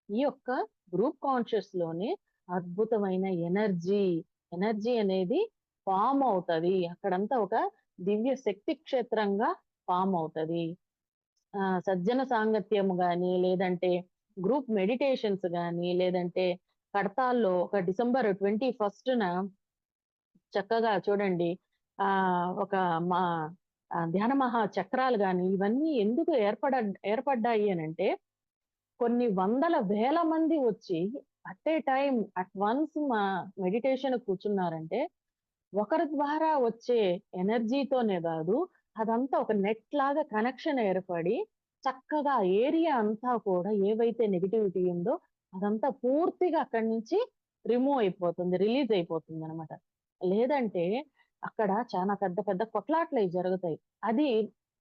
ఈ యొక్క గ్రూప్ కాన్షియస్‌లోనే అద్భుతమైన ఎనర్జీ అనేది ఫార్మ్ అవుతది. అక్కడంతా ఒక దివ్య శక్తి క్షేత్రంగా ఫార్మ్ అవుతది. సజ్జన సాంగత్యం గాని, లేదంటే గ్రూప్ మెడిటేషన్స్ గాని, లేదంటే కడతాల్లో ఒక డిసెంబర్ 21న చక్కగా చూడండి ఒక మా ధ్యాన మహా చక్రాలు గాని, ఇవన్నీ ఎందుకు ఏర్పడ్డాయి అనంటే, కొన్ని వందల వేల మంది వచ్చి at a time, at once meditation కూర్చున్నారంటే, ఒకరి ద్వారా వచ్చే ఎనర్జీతోనే గాదు, అదంతా ఒక నెట్ లాగా కనెక్షన్ ఏర్పడి, చక్కగా ఏరియా అంతా కూడా ఏవైతే నెగటివిటీ ఉందో, అదంతా పూర్తిగా అక్కడి నుంచి రిలీజ్ అయిపోతుందనమాట. లేదంటే అక్కడ చానా పెద్ద పెద్ద కొట్లాట్లయి జరుగుతాయి. అది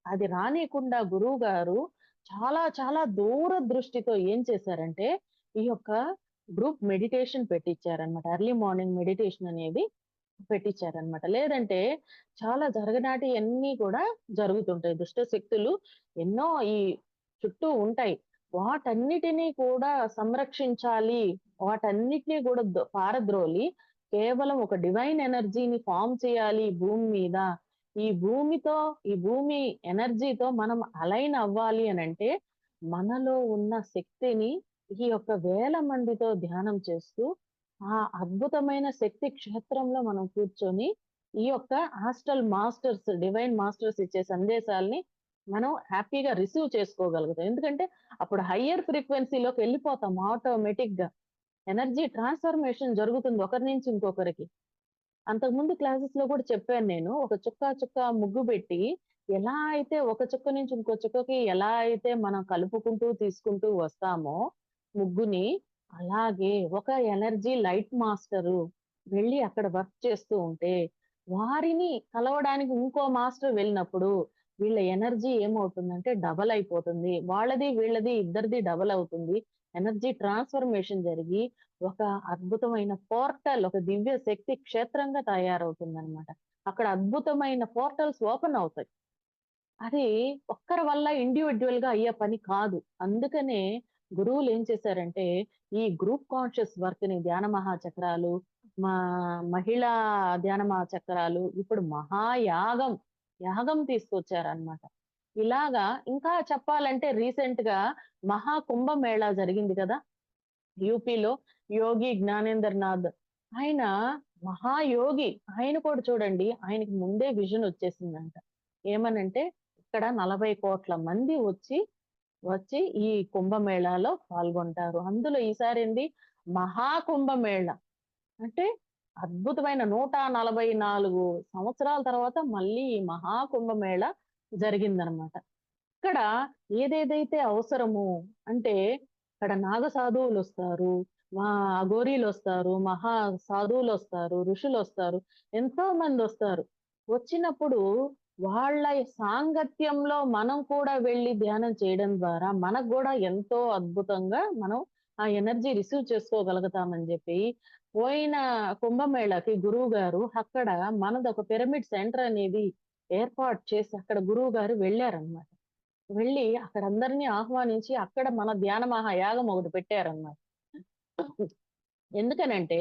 అది రానీయకుండా గురువుగారు చాలా చాలా దూరదృష్టితో ఏం చేశారంటే, ఈ యొక్క గ్రూప్ మెడిటేషన్ పెట్టిచ్చారనమాట. ఎర్లీ మార్నింగ్ మెడిటేషన్ అనేది పెట్టిచ్చారనమాట. లేదంటే చాలా జరగనాటియన్నీ కూడా జరుగుతుంటాయి. దుష్ట శక్తులు ఎన్నో ఈ చుట్టూ ఉంటాయి. వాటన్నిటిని కూడా సంరక్షించాలి. వాటన్నిటిని కూడా పారద్రోలి కేవలం ఒక డివైన్ ఎనర్జీని ఫార్మ్ చేయాలి భూమి మీద. ఈ భూమి ఎనర్జీతో మనం అలైన్ అవ్వాలి అనంటే, మనలో ఉన్న శక్తిని ఈ యొక్క వేల మందితో ధ్యానం చేస్తూ, ఆ అద్భుతమైన శక్తి క్షేత్రంలో మనం కూర్చొని, ఈ యొక్క ఆస్ట్రల్ మాస్టర్స్, డివైన్ మాస్టర్స్ ఇచ్చే సందేశాల్ని మనం హ్యాపీగా రిసీవ్ చేసుకోగలుగుతాం. ఎందుకంటే, అప్పుడు హయ్యర్ ఫ్రీక్వెన్సీలోకి వెళ్ళిపోతాం ఆటోమేటిక్‌గా. ఎనర్జీ ట్రాన్స్‌ఫర్మేషన్ జరుగుతుంది ఒకరి నుంచి ఇంకొకరికి. అంతకుముందు క్లాసెస్‌లో కూడా చెప్పాను నేను. ఒక చుక్క, చుక్క ముగ్గు పెట్టి, ఎలా అయితే ఒక చుక్క నుంచి ఇంకో చుక్కకి ఎలా అయితే మనం కలుపుకుంటూ, తీసుకుంటూ వస్తామో ముగ్గుని, అలాగే ఒక ఎనర్జీ లైట్ మాస్టరు వెళ్లి అక్కడ వర్క్ చేస్తూ ఉంటే, వారిని కలవడానికి ఇంకో మాస్టర్ వెళ్ళినప్పుడు, వీళ్ళ ఎనర్జీ ఏమవుతుందంటే డబల్ అయిపోతుంది. వాళ్ళది, వీళ్ళది ఇద్దరిది డబల్ అవుతుంది. ఎనర్జీ ట్రాన్స్‌ఫర్మేషన్ జరిగి ఒక అద్భుతమైన పోర్టల్, ఒక దివ్య శక్తి క్షేత్రంగా తయారవుతుందనమాట. అక్కడ అద్భుతమైన పోర్టల్స్ ఓపెన్ అవుతాయి. అది ఒక్కరి వల్ల ఇండివిడ్యువల్‌గా అయ్యే పని కాదు. అందుకనే గురువులేం చేశారంటే, ఈ గ్రూప్ కాన్షియస్ వర్క్‌ని ధ్యాన మహాచక్రాలు, మా మహిళా ధ్యాన మహాచక్రాలు, ఇప్పుడు మహాయాగం, యాగం తీసుకొచ్చారనమాట. ఇలాగా ఇంకా చెప్పాలంటే రీసెంట్‌గా మహాకుంభమేళా జరిగింది కదా! యూపీలో యోగి జ్ఞానేంద్రనాథ్. ఆయన మహాయోగి. ఆయన కూడా చూడండి, ఆయనకి ముందే విజన్ వచ్చేసిందంట. ఏమనంటే, ఇక్కడ 40,00,00,000 మంది వచ్చి ఈ కుంభమేళాలో పాల్గొంటారు. అందులో ఈసారేంది మహాకుంభమేళ. అంటే అద్భుతమైన 144 సంవత్సరాల తర్వాత మళ్ళీ ఈ మహాకుంభమేళ జరిగిందనమాట. ఇక్కడ ఏదేదైతే అవసరమో అంటే ఇక్కడ నాగ సాధువులొస్తారు, మా అఘోరీలొస్తారు, మహా సాధువులొస్తారు, ఋషులొస్తారు, ఎంతో మందొస్తారు. వచ్చినప్పుడు వాళ్ళ సాంగత్యంలో మనం కూడా వెళ్లి ధ్యానం చేయడం ద్వారా మనకు గూడా ఎంతో అద్భుతంగా మనం ఆ ఎనర్జీ రిసీవ్ చేసుకోగలుగుతామని జెప్పి, పోయిన కుంభమేళాకి గురువుగారు అక్కడ మనదొక పిరమిడ్ సెంటర్ అనేది ఏర్పాటు చేసి అక్కడ గురువుగారు వెళ్లారన్నమాట. వెళ్ళి అక్కడ అందరిని ఆహ్వానించి అక్కడ మన ధ్యాన మహాయాగం ఒకటి పెట్టారన్నమాట. ఎందుకనంటే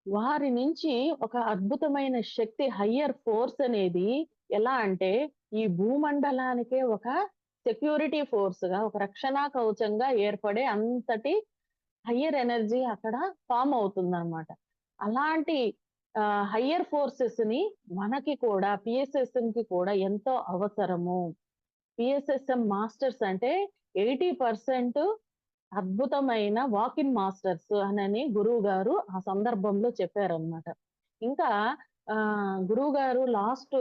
వారి నుంచి ఒక అద్భుతమైన శక్తి హయ్యర్ ఫోర్స్ అనేది ఎలా అంటే ఈ భూమండలానికే ఒక సెక్యూరిటీ ఫోర్స్‌గా, ఒక రక్షణా కవచంగా ఏర్పడే అంతటి హయ్యర్ ఎనర్జీ అక్కడ ఫార్మ్ అవుతుందన్నమాట. అలాంటి హయ్యర్ ఫోర్సెస్‌ని మనకి కూడా పీఎస్ఎస్ఎంకి కూడా ఎంతో అవసరము. పీఎస్ఎస్ఎం మాస్టర్స్ అంటే 80% అద్భుతమైన వాక్ ఇన్ మాస్టర్స్ అనని గురువుగారు ఆ సందర్భంలో చెప్పారన్నమాట. ఇంకా గురువుగారు లాస్ట్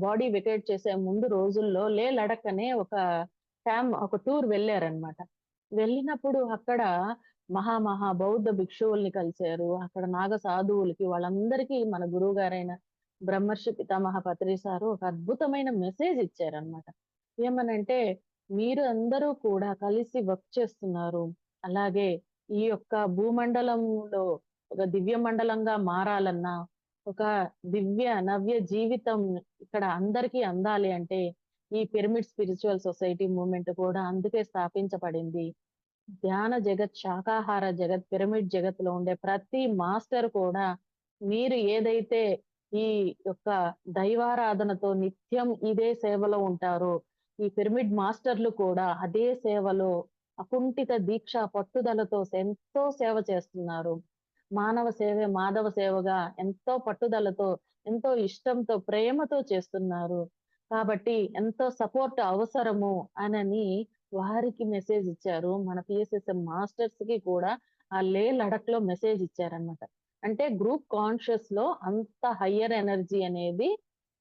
బాడీ వెకేట్ చేసే ముందు రోజుల్లో లడఖ్ అనే ఒక టూర్ వెళ్లారన్నమాట. వెళ్ళినప్పుడు అక్కడ మహా బౌద్ధ భిక్షువుల్ని కలిసారు. అక్కడ నాగ సాధువులకి వాళ్ళందరికీ మన గురువుగారైన బ్రహ్మర్షి పితామహ పత్రి సారు ఒక అద్భుతమైన మెసేజ్ ఇచ్చారన్నమాట. ఏమనంటే మీరు అందరూ కూడా కలిసి వర్క్ చేస్తున్నారు. అలాగే ఈ యొక్క భూమండలంలో ఒక దివ్య మండలంగా మారాలన్నా, ఒక దివ్య నవ్య జీవితం ఇక్కడ అందరికీ అందాలి అంటే, ఈ పిరమిడ్ స్పిరిచువల్ సొసైటీ మూవ్‌మెంట్ కూడా అందుకే స్థాపించబడింది. ధ్యాన జగత్, శాకాహార జగత్, పిరమిడ్ జగత్‌లో ఉండే ప్రతి మాస్టర్ కూడా మీరు ఏదైతే ఈ యొక్క దైవారాధనతో నిత్యం ఇదే సేవలో ఉంటారో, ఈ పిరమిడ్ మాస్టర్లు కూడా అదే సేవలో అకుంఠిత దీక్ష, పట్టుదలతో ఎంతో సేవ చేస్తున్నారు. మానవ సేవే మాధవ సేవగా ఎంతో పట్టుదలతో, ఎంతో ఇష్టంతో, ప్రేమతో చేస్తున్నారు. కాబట్టి ఎంతో సపోర్ట్ అవసరము అనని వారికి మెసేజ్ ఇచ్చారు. మన పీఎస్ఎస్ఎం మాస్టర్స్‌కి కూడా ఆ లడఖ్‌లో మెసేజ్ ఇచ్చారన్నమాట. అంటే గ్రూప్ కాన్షియస్‌లో అంత హయ్యర్ ఎనర్జీ అనేది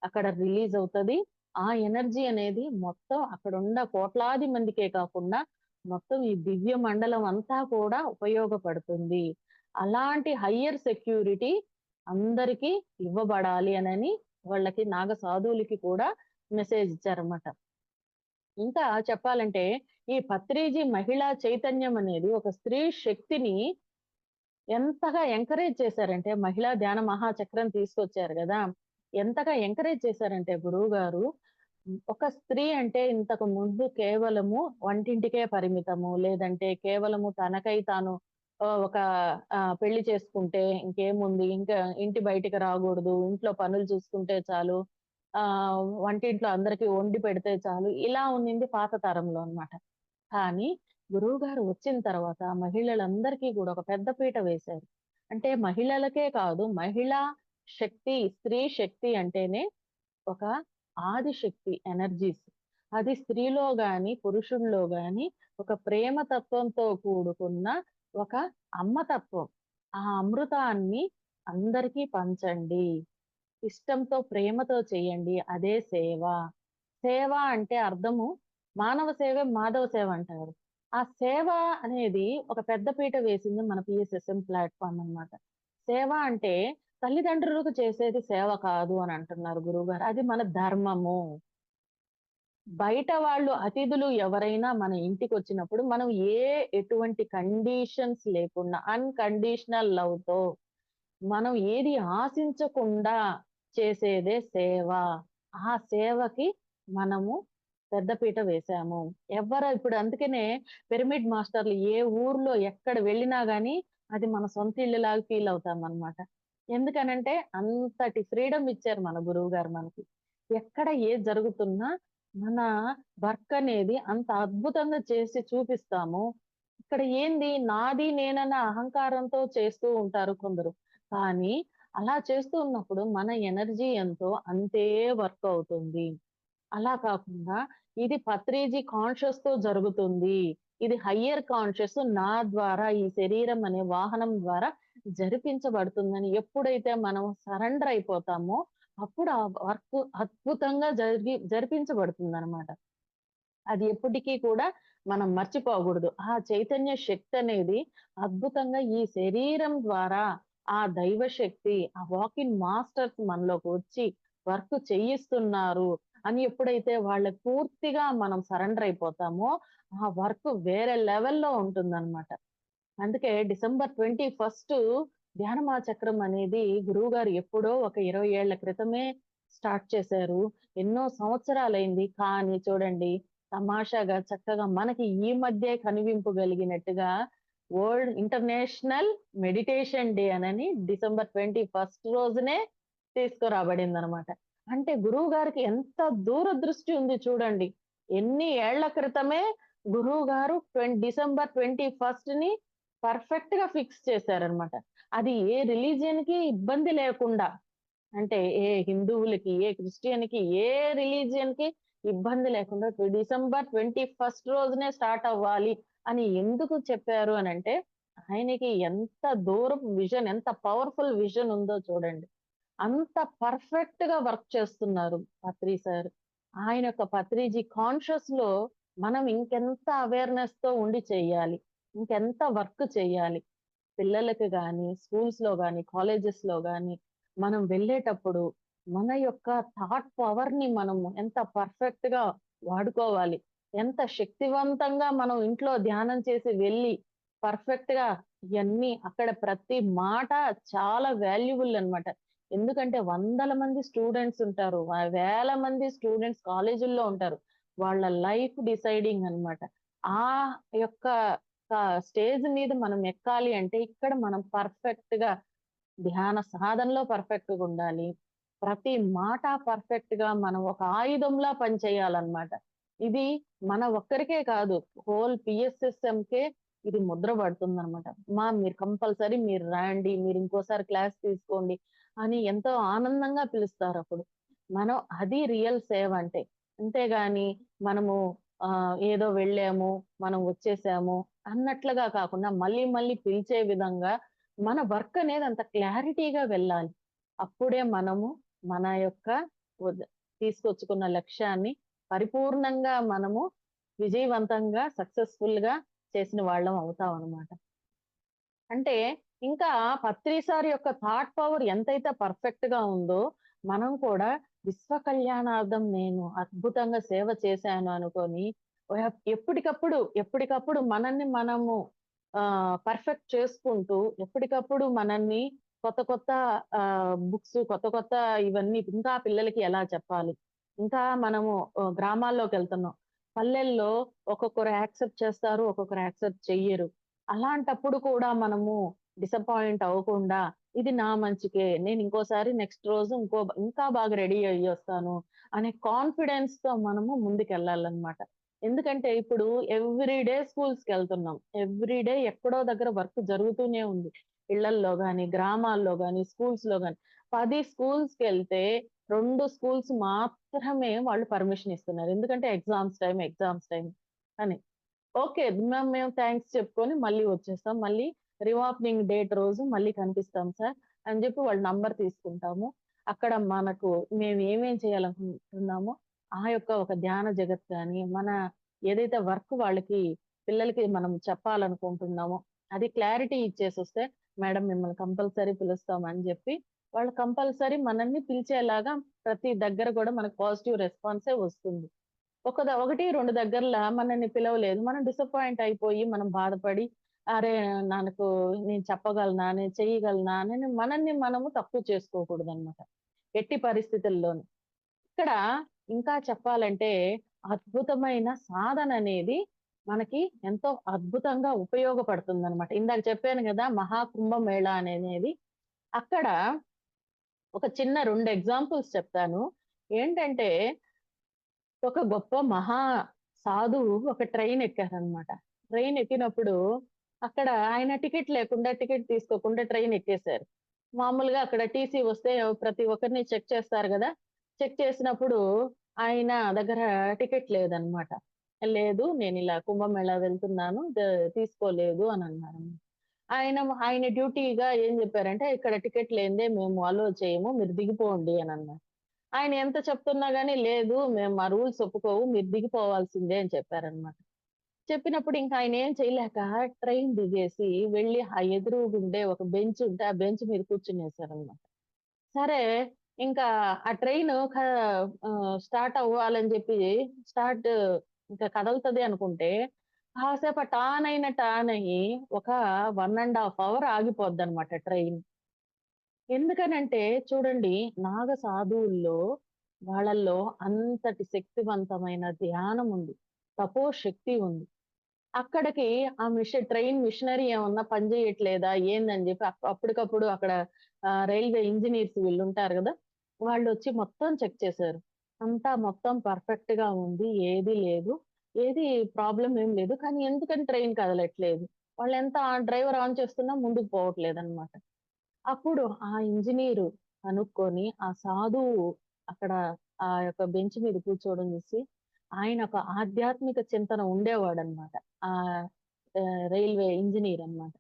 అక్కడ రిలీజ్ అవుతది. ఆ ఎనర్జీ అనేది మొత్తం అక్కడున్న కోట్లాది మందికే కాకుండా మొత్తం ఈ దివ్య మండలం అంతా కూడా ఉపయోగపడుతుంది. అలాంటి హయ్యర్ సెక్యూరిటీ అందరికీ ఇవ్వబడాలి అనని వాళ్ళకి నాగ సాధువులకి కూడా మెసేజ్ ఇచ్చారన్నమాట. ఇంకా చెప్పాలంటే ఈ పత్రిజీ మహిళా చైతన్యం అనేది ఒక స్త్రీ శక్తిని ఎంతగా ఎంకరేజ్ చేశారంటే మహిళా ధ్యాన మహాచక్రం తీసుకొచ్చారు గదా! ఎంతగా ఎంకరేజ్ చేశారంటే గురువుగారు, ఒక స్త్రీ అంటే ఇంతకు ముందు కేవలము వంటింటికే పరిమితము. లేదంటే కేవలము తనకై తాను ఒక పెళ్లి చేసుకుంటే ఇంకేముంది, ఇంకా ఇంటి బయటికి రాగూడదు, ఇంట్లో పనులు చూసుకుంటే చాలు, వంటింట్లో అందరికీ వండి పెడితే చాలు. ఇలా ఉన్నింది పాత తరంలో అన్నమాట. కానీ గురువుగారు వచ్చిన తర్వాత మహిళలందరికీ కూడా ఒక పెద్ద పీట వేశారు. అంటే మహిళలకే కాదు, మహిళా శక్తి, స్త్రీ శక్తి అంటేనే ఒక ఆదిశక్తి ఎనర్జీస్. అది స్త్రీలో గాని, పురుషుల్లో గాని ఒక ప్రేమ తత్వంతో కూడుకున్న ఒక అమ్మతత్వం. ఆ అమృతాన్ని అందరికీ పంచండి. ఇష్టంతో, ప్రేమతో చేయండి. అదే సేవ. సేవ అంటే అర్థము మానవ సేవే మాధవ సేవ అంటారు. ఆ సేవ అనేది ఒక పెద్ద పీట వేసింది మన పిఎస్ఎస్ఎం ప్లాట్‌ఫార్మ్ అన్నమాట. సేవ అంటే తల్లిదండ్రులకు చేసేది సేవ కాదు అని అంటున్నారు గురువుగారు. అది మన ధర్మము. బయట వాళ్ళు అతిథులు ఎవరైనా మన ఇంటికొచ్చినప్పుడు మనం ఎటువంటి కండీషన్స్ లేకుండా అన్‌కండీషనల్ లవ్‌తో మనం ఏది ఆశించకుండా చేసేదే సేవ. ఆ సేవకి మనము పెద్దపీట వేశాము. ఇప్పుడు అందుకనే పిరమిడ్ మాస్టర్‌లు ఏ ఊర్లో ఎక్కడ వెళ్ళినా గాని అది మన సొంత ఇల్లులాగా ఫీల్ అవుతామనమాట. ఎందుకనంటే అంతటి ఫ్రీడమ్ ఇచ్చారు మన గురువుగారు మనకి. ఎక్కడ ఏది జరుగుతున్నా మన వర్క్ అనేది అంత అద్భుతంగా చేసి చూపిస్తాము. ఇక్కడ ఏంది నాది నేనన్న అహంకారంతో చేస్తూ ఉంటారు కొందరు. కానీ అలా చేస్తూ ఉన్నప్పుడు మన ఎనర్జీ ఎంతో అంతే వర్క్ అవుతుంది. అలా కాకుండా ఇది పత్రిజీ కాన్షియస్‌తో జరుగుతుంది. ఇది హయ్యర్ కాన్షియస్ నా ద్వారా ఈ శరీరం అనే వాహనం ద్వారా జరిపించబడుతుందని ఎప్పుడైతే మనం సరెండర్ అయిపోతామో అప్పుడు ఆ వర్క్ అద్భుతంగా జరిపించబడుతుందనమాట. అది ఎప్పటికీ కూడా మనం మర్చిపోకూడదు. ఆ చైతన్య శక్తనేది అద్భుతంగా ఈ శరీరం ద్వారా ఆ దైవ శక్తి, ఆ వాక్ ఇన్ మాస్టర్స్ మనలోకి వచ్చి వర్క్ చేయిస్తున్నారు అని ఎప్పుడైతే వాళ్ళకి పూర్తిగా మనం సరెండర్ అయిపోతామో, ఆ వర్క్ వేరే లెవెల్‌లో ఉంటుందన్నమాట. అందుకే డిసెంబర్ 21 ధ్యానమా చక్రం అనేది గురువుగారు ఎప్పుడో ఒక 20 ఏళ్ల క్రితమే స్టార్ట్ చేశారు. ఎన్నో సంవత్సరాలైంది. కానీ చూడండి తమాషాగా చక్కగా మనకి ఈ మధ్యే కనువింపు గలిగినట్టుగా వరల్డ్ ఇంటర్నేషనల్ మెడిటేషన్ డే అనని డిసెంబర్ 21 రోజునే తీసుకురాబడిందనమాట. అంటే గురువుగారికి ఎంత దూరదృష్టి ఉంది చూడండి. ఎన్ని ఏళ్ల క్రితమే గురువుగారు డిసెంబర్ 21ని పర్ఫెక్ట్‌గా ఫిక్స్ చేశారనమాట. అది ఏ రిలిజియన్‌కి ఇబ్బంది లేకుండా అంటే ఏ హిందువులకి, ఏ క్రిస్టియన్‌కి, ఏ రిలిజియన్‌కి ఇబ్బంది లేకుండా డిసెంబర్ 21 రోజునే స్టార్ట్ అవ్వాలి అని ఎందుకు చెప్పారు అనంటే, ఆయనకి ఎంత దూరపు విజన్, ఎంత పవర్‌ఫుల్ విజన్ ఉందో చూడండి. అంత పర్ఫెక్ట్‌గా వర్క్ చేస్తున్నారు పత్రి సార్. ఆయన యొక్క పత్రిజీ కాన్షియస్‌లో మనం ఇంకెంత అవేర్‌నెస్‌తో ఉండి చేయాలి. ఇంకెంత వర్క్ చేయాలి. పిల్లలకి గాని, స్కూల్స్‌లో గాని, కాలేజెస్‌లో గాని మనం వెళ్ళేటప్పుడు మన యొక్క థాట్ పవర్‌ని మనము ఎంత పర్ఫెక్ట్‌గా వాడుకోవాలి. ఎంత శక్తివంతంగా మనం ఇంట్లో ధ్యానం చేసి వెళ్ళి పర్ఫెక్ట్‌గా ఇయన్నీ అక్కడ ప్రతి మాట చాలా వాల్యుబుల్ అన్నమాట. ఎందుకంటే వందల మంది స్టూడెంట్స్ ఉంటారు. వేల మంది స్టూడెంట్స్ కాలేజీల్లో ఉంటారు. వాళ్ళ లైఫ్ డిసైడింగ్ అన్నమాట. ఆ యొక్క స్టేజ్ మీద మనం ఎక్కాలి అంటే ఇక్కడ మనం పర్ఫెక్ట్‌గా ధ్యాన సాధనలో పర్ఫెక్ట్‌గా ఉండాలి. ప్రతి మాట పర్ఫెక్ట్‌గా మనం ఒక ఆయుధంలా పనిచేయాలన్నమాట. ఇది మన ఒక్కరికే కాదు. హోల్ పిఎస్ఎస్ఎంకే ఇది ముద్ర పడుతుందన్నమాట. మీరు కంపల్సరీ మీరు రాండి. మీరు ఇంకోసారి క్లాస్ తీసుకోండి అని ఎంతో ఆనందంగా పిలుస్తారప్పుడు. మనం అది రియల్ సేవ అంటే. అంతేగాని మనము ఏదో వెళ్ళాము, మనం వచ్చేసాము అన్నట్లుగా కాకుండా మళ్ళీ మళ్ళీ పిలిచే విధంగా మన వర్క్ అనేది అంత క్లారిటీగా వెళ్ళాలి. అప్పుడే మనము మన యొక్క ఉద్ తీసుకొచ్చుకున్న లక్ష్యాన్ని పరిపూర్ణంగా మనము విజయవంతంగా, సక్సెస్‌ఫుల్‌గా చేసిన వాళ్ళం అవుతామనమాట. అంటే ఇంకా పత్రి సార్ యొక్క థాట్ పవర్ ఎంతైతే పర్ఫెక్ట్‌గా ఉందో, మనం కూడా విశ్వ కళ్యాణార్థం నేను అద్భుతంగా సేవ చేశాను అనుకోని ఎప్పటికప్పుడు మనల్ని మనము పర్ఫెక్ట్ చేసుకుంటూ, ఎప్పటికప్పుడు మనల్ని కొత్త కొత్త బుక్స్, కొత్త కొత్త ఇవన్నీ ఇంకా పిల్లలకి ఎలా చెప్పాలి? ఇంకా మనము గ్రామాల్లోకెళ్తున్నాం. పల్లెల్లో ఒక్కొక్కరు యాక్సెప్ట్ చేస్తారు. ఒక్కొక్కరు యాక్సెప్ట్ చెయ్యరు. అలాంటప్పుడు కూడా మనము డిసప్పాయింట్ అవ్వకుండా ఇది నా మంచికే. నేను ఇంకోసారి నెక్స్ట్ రోజు ఇంకా బాగా రెడీ అయ్యొస్తాను అనే కాన్ఫిడెన్స్‌తో మనము ముందుకెళ్ళాలన్నమాట. ఎందుకంటే ఇప్పుడు ఎవ్రీ డే స్కూల్స్‌కెళ్తున్నాం. ఎవ్రీ డే ఎక్కడో దగ్గర వర్క్ జరుగుతూనే ఉంది. ఇళ్ళల్లో గాని, గ్రామాల్లో గాని, స్కూల్స్‌లో గాని. 10 స్కూల్స్‌కెళ్తే 2 స్కూల్స్ మాత్రమే వాళ్ళు పర్మిషన్ ఇస్తున్నారు. ఎందుకంటే ఎగ్జామ్స్ టైమ్ అని. ఓకే. మేము థాంక్స్ చెప్పుకొని మళ్ళీ వచ్చేస్తాం. మళ్ళీ రీఓపెనింగ్ డేట్ రోజు మళ్ళీ కనిపిస్తాం సార్ అని జెప్పి వాళ్ళ నంబర్ తీసుకుంటాము. అక్కడ మనకు మేము ఏమేం చేయాలనుకుంటున్నామో ఆ యొక్క ఒక ధ్యాన జగత్ గాని, మన ఏదైతే వర్క్ వాళ్ళకి పిల్లలకి మనం చెప్పాలనుకుంటున్నామో అది క్లారిటీ ఇచ్చేసొస్తే, మేడం మిమ్మల్ని కంపల్సరీ పిలుస్తాం అని జెప్పి వాళ్ళు కంపల్సరీ మనల్ని పిలిచేలాగా ప్రతి దగ్గర గూడా మనకు పాజిటివ్ రెస్పాన్సే వస్తుంది. 1, 2 దగ్గరల మనల్ని పిలవలేదు. మనం డిసప్పాయింట్ అయిపోయి, మనం బాధపడి, అరే! నేను చెప్పగలనా? నేను చేయగలనా? అని మనల్ని మనము తక్కువ చేసుకోకూడదనమాట. ఎట్టి పరిస్థితుల్లోను. ఇక్కడ ఇంకా చెప్పాలంటే, అద్భుతమైన సాధననేది మనకి ఎంతో అద్భుతంగా ఉపయోగపడుతుందనమాట. ఇందాక చెప్పాను గదా! మహాకుంభమేళ అనేది. అక్కడ ఒక చిన్న 2 ఎగ్జాంపుల్స్ చెప్తాను. ఏంటంటే ఒక గొప్ప మహా సాధువు ఒక ట్రైన్ ఎక్కారనమాట. ట్రైన్ ఎక్కినప్పుడు అక్కడ ఆయన టికెట్ తీసుకోకుండా ట్రైన్ ఎక్కేశారు. మామూలుగా అక్కడ టీసీ వస్తే ప్రతి ఒక్కరిని చెక్ చేస్తారు గదా! చెక్ చేసినప్పుడు ఆయన దగ్గర టికెట్ లేదనమాట. లేదు నేనిలా కుంభమేళా వెళ్తున్నాను. తీసుకోలేదు అనన్నారనమాట. ఆయన డ్యూటీగా ఏం జెప్పారంటే, "ఇక్కడ టికెట్ లేనిదే మేము అలో చేయము. మీరు దిగిపోండి" అనన్నారు. ఆయన ఎంత చెప్తున్నా గాని, లేదు మేము మా రూల్స్ ఒప్పుకోవు. మీరు దిగిపోవాల్సిందే అని చెప్పారనమాట. చెప్పినప్పుడు ఇంక ఆయనేం చేయలేక ట్రైన్ దిగేసి వెళ్లి ఆ ఎదురుగుండే ఒక బెంచ్ ఉంటే ఆ బెంచ్ మీద కూర్చునేసారనమాట. సరే ఇంకా ఆ ట్రైను స్టార్ట్ అవ్వాలని జెప్పి స్టార్ట్ ఇంకా కదలుతది అనుకుంటే, కాసేపు టానయ్యి ఒక 1 ½ అవర్ ఆగిపోద్దనమాట ట్రైన్. ఎందుకనంటే చూడండి, నాగ సాధువుల్లో వాళ్ళల్లో అంతటి శక్తివంతమైన ధ్యానం ఉంది. తపోశక్తి ఉంది. అక్కడికి ఆ ట్రైన్ మిషనరీ ఏమన్నా పనిచేయట్లేదా ఏందని జెప్పి అప్పటికప్పుడు అక్కడ రైల్వే ఇంజినీర్స్ వీళ్ళుంటారు గదా! వాళ్ళొచ్చి మొత్తం చెక్ చేశారు. అంతా మొత్తం పర్ఫెక్ట్‌గా ఉంది. ఏది లేదు. ఏది ప్రాబ్లమ్ ఏం లేదు. కానీ ఎందుకని ట్రైన్ కదలట్లేదు. వాళ్ళెంత డ్రైవర్ ఆన్ చేస్తున్నా ముందుకు పోవట్లేదనమాట. అప్పుడు ఆ ఇంజినీరు కనుక్కొని, ఆ సాధువు అక్కడ ఆ యొక్క బెంచ్ మీద కూర్చోవడం చూసి, ఆయన ఒక ఆధ్యాత్మిక చింతన ఉండేవాడనమాట. ఆహ్, రైల్వే ఇంజినీర్ అన్నమాట.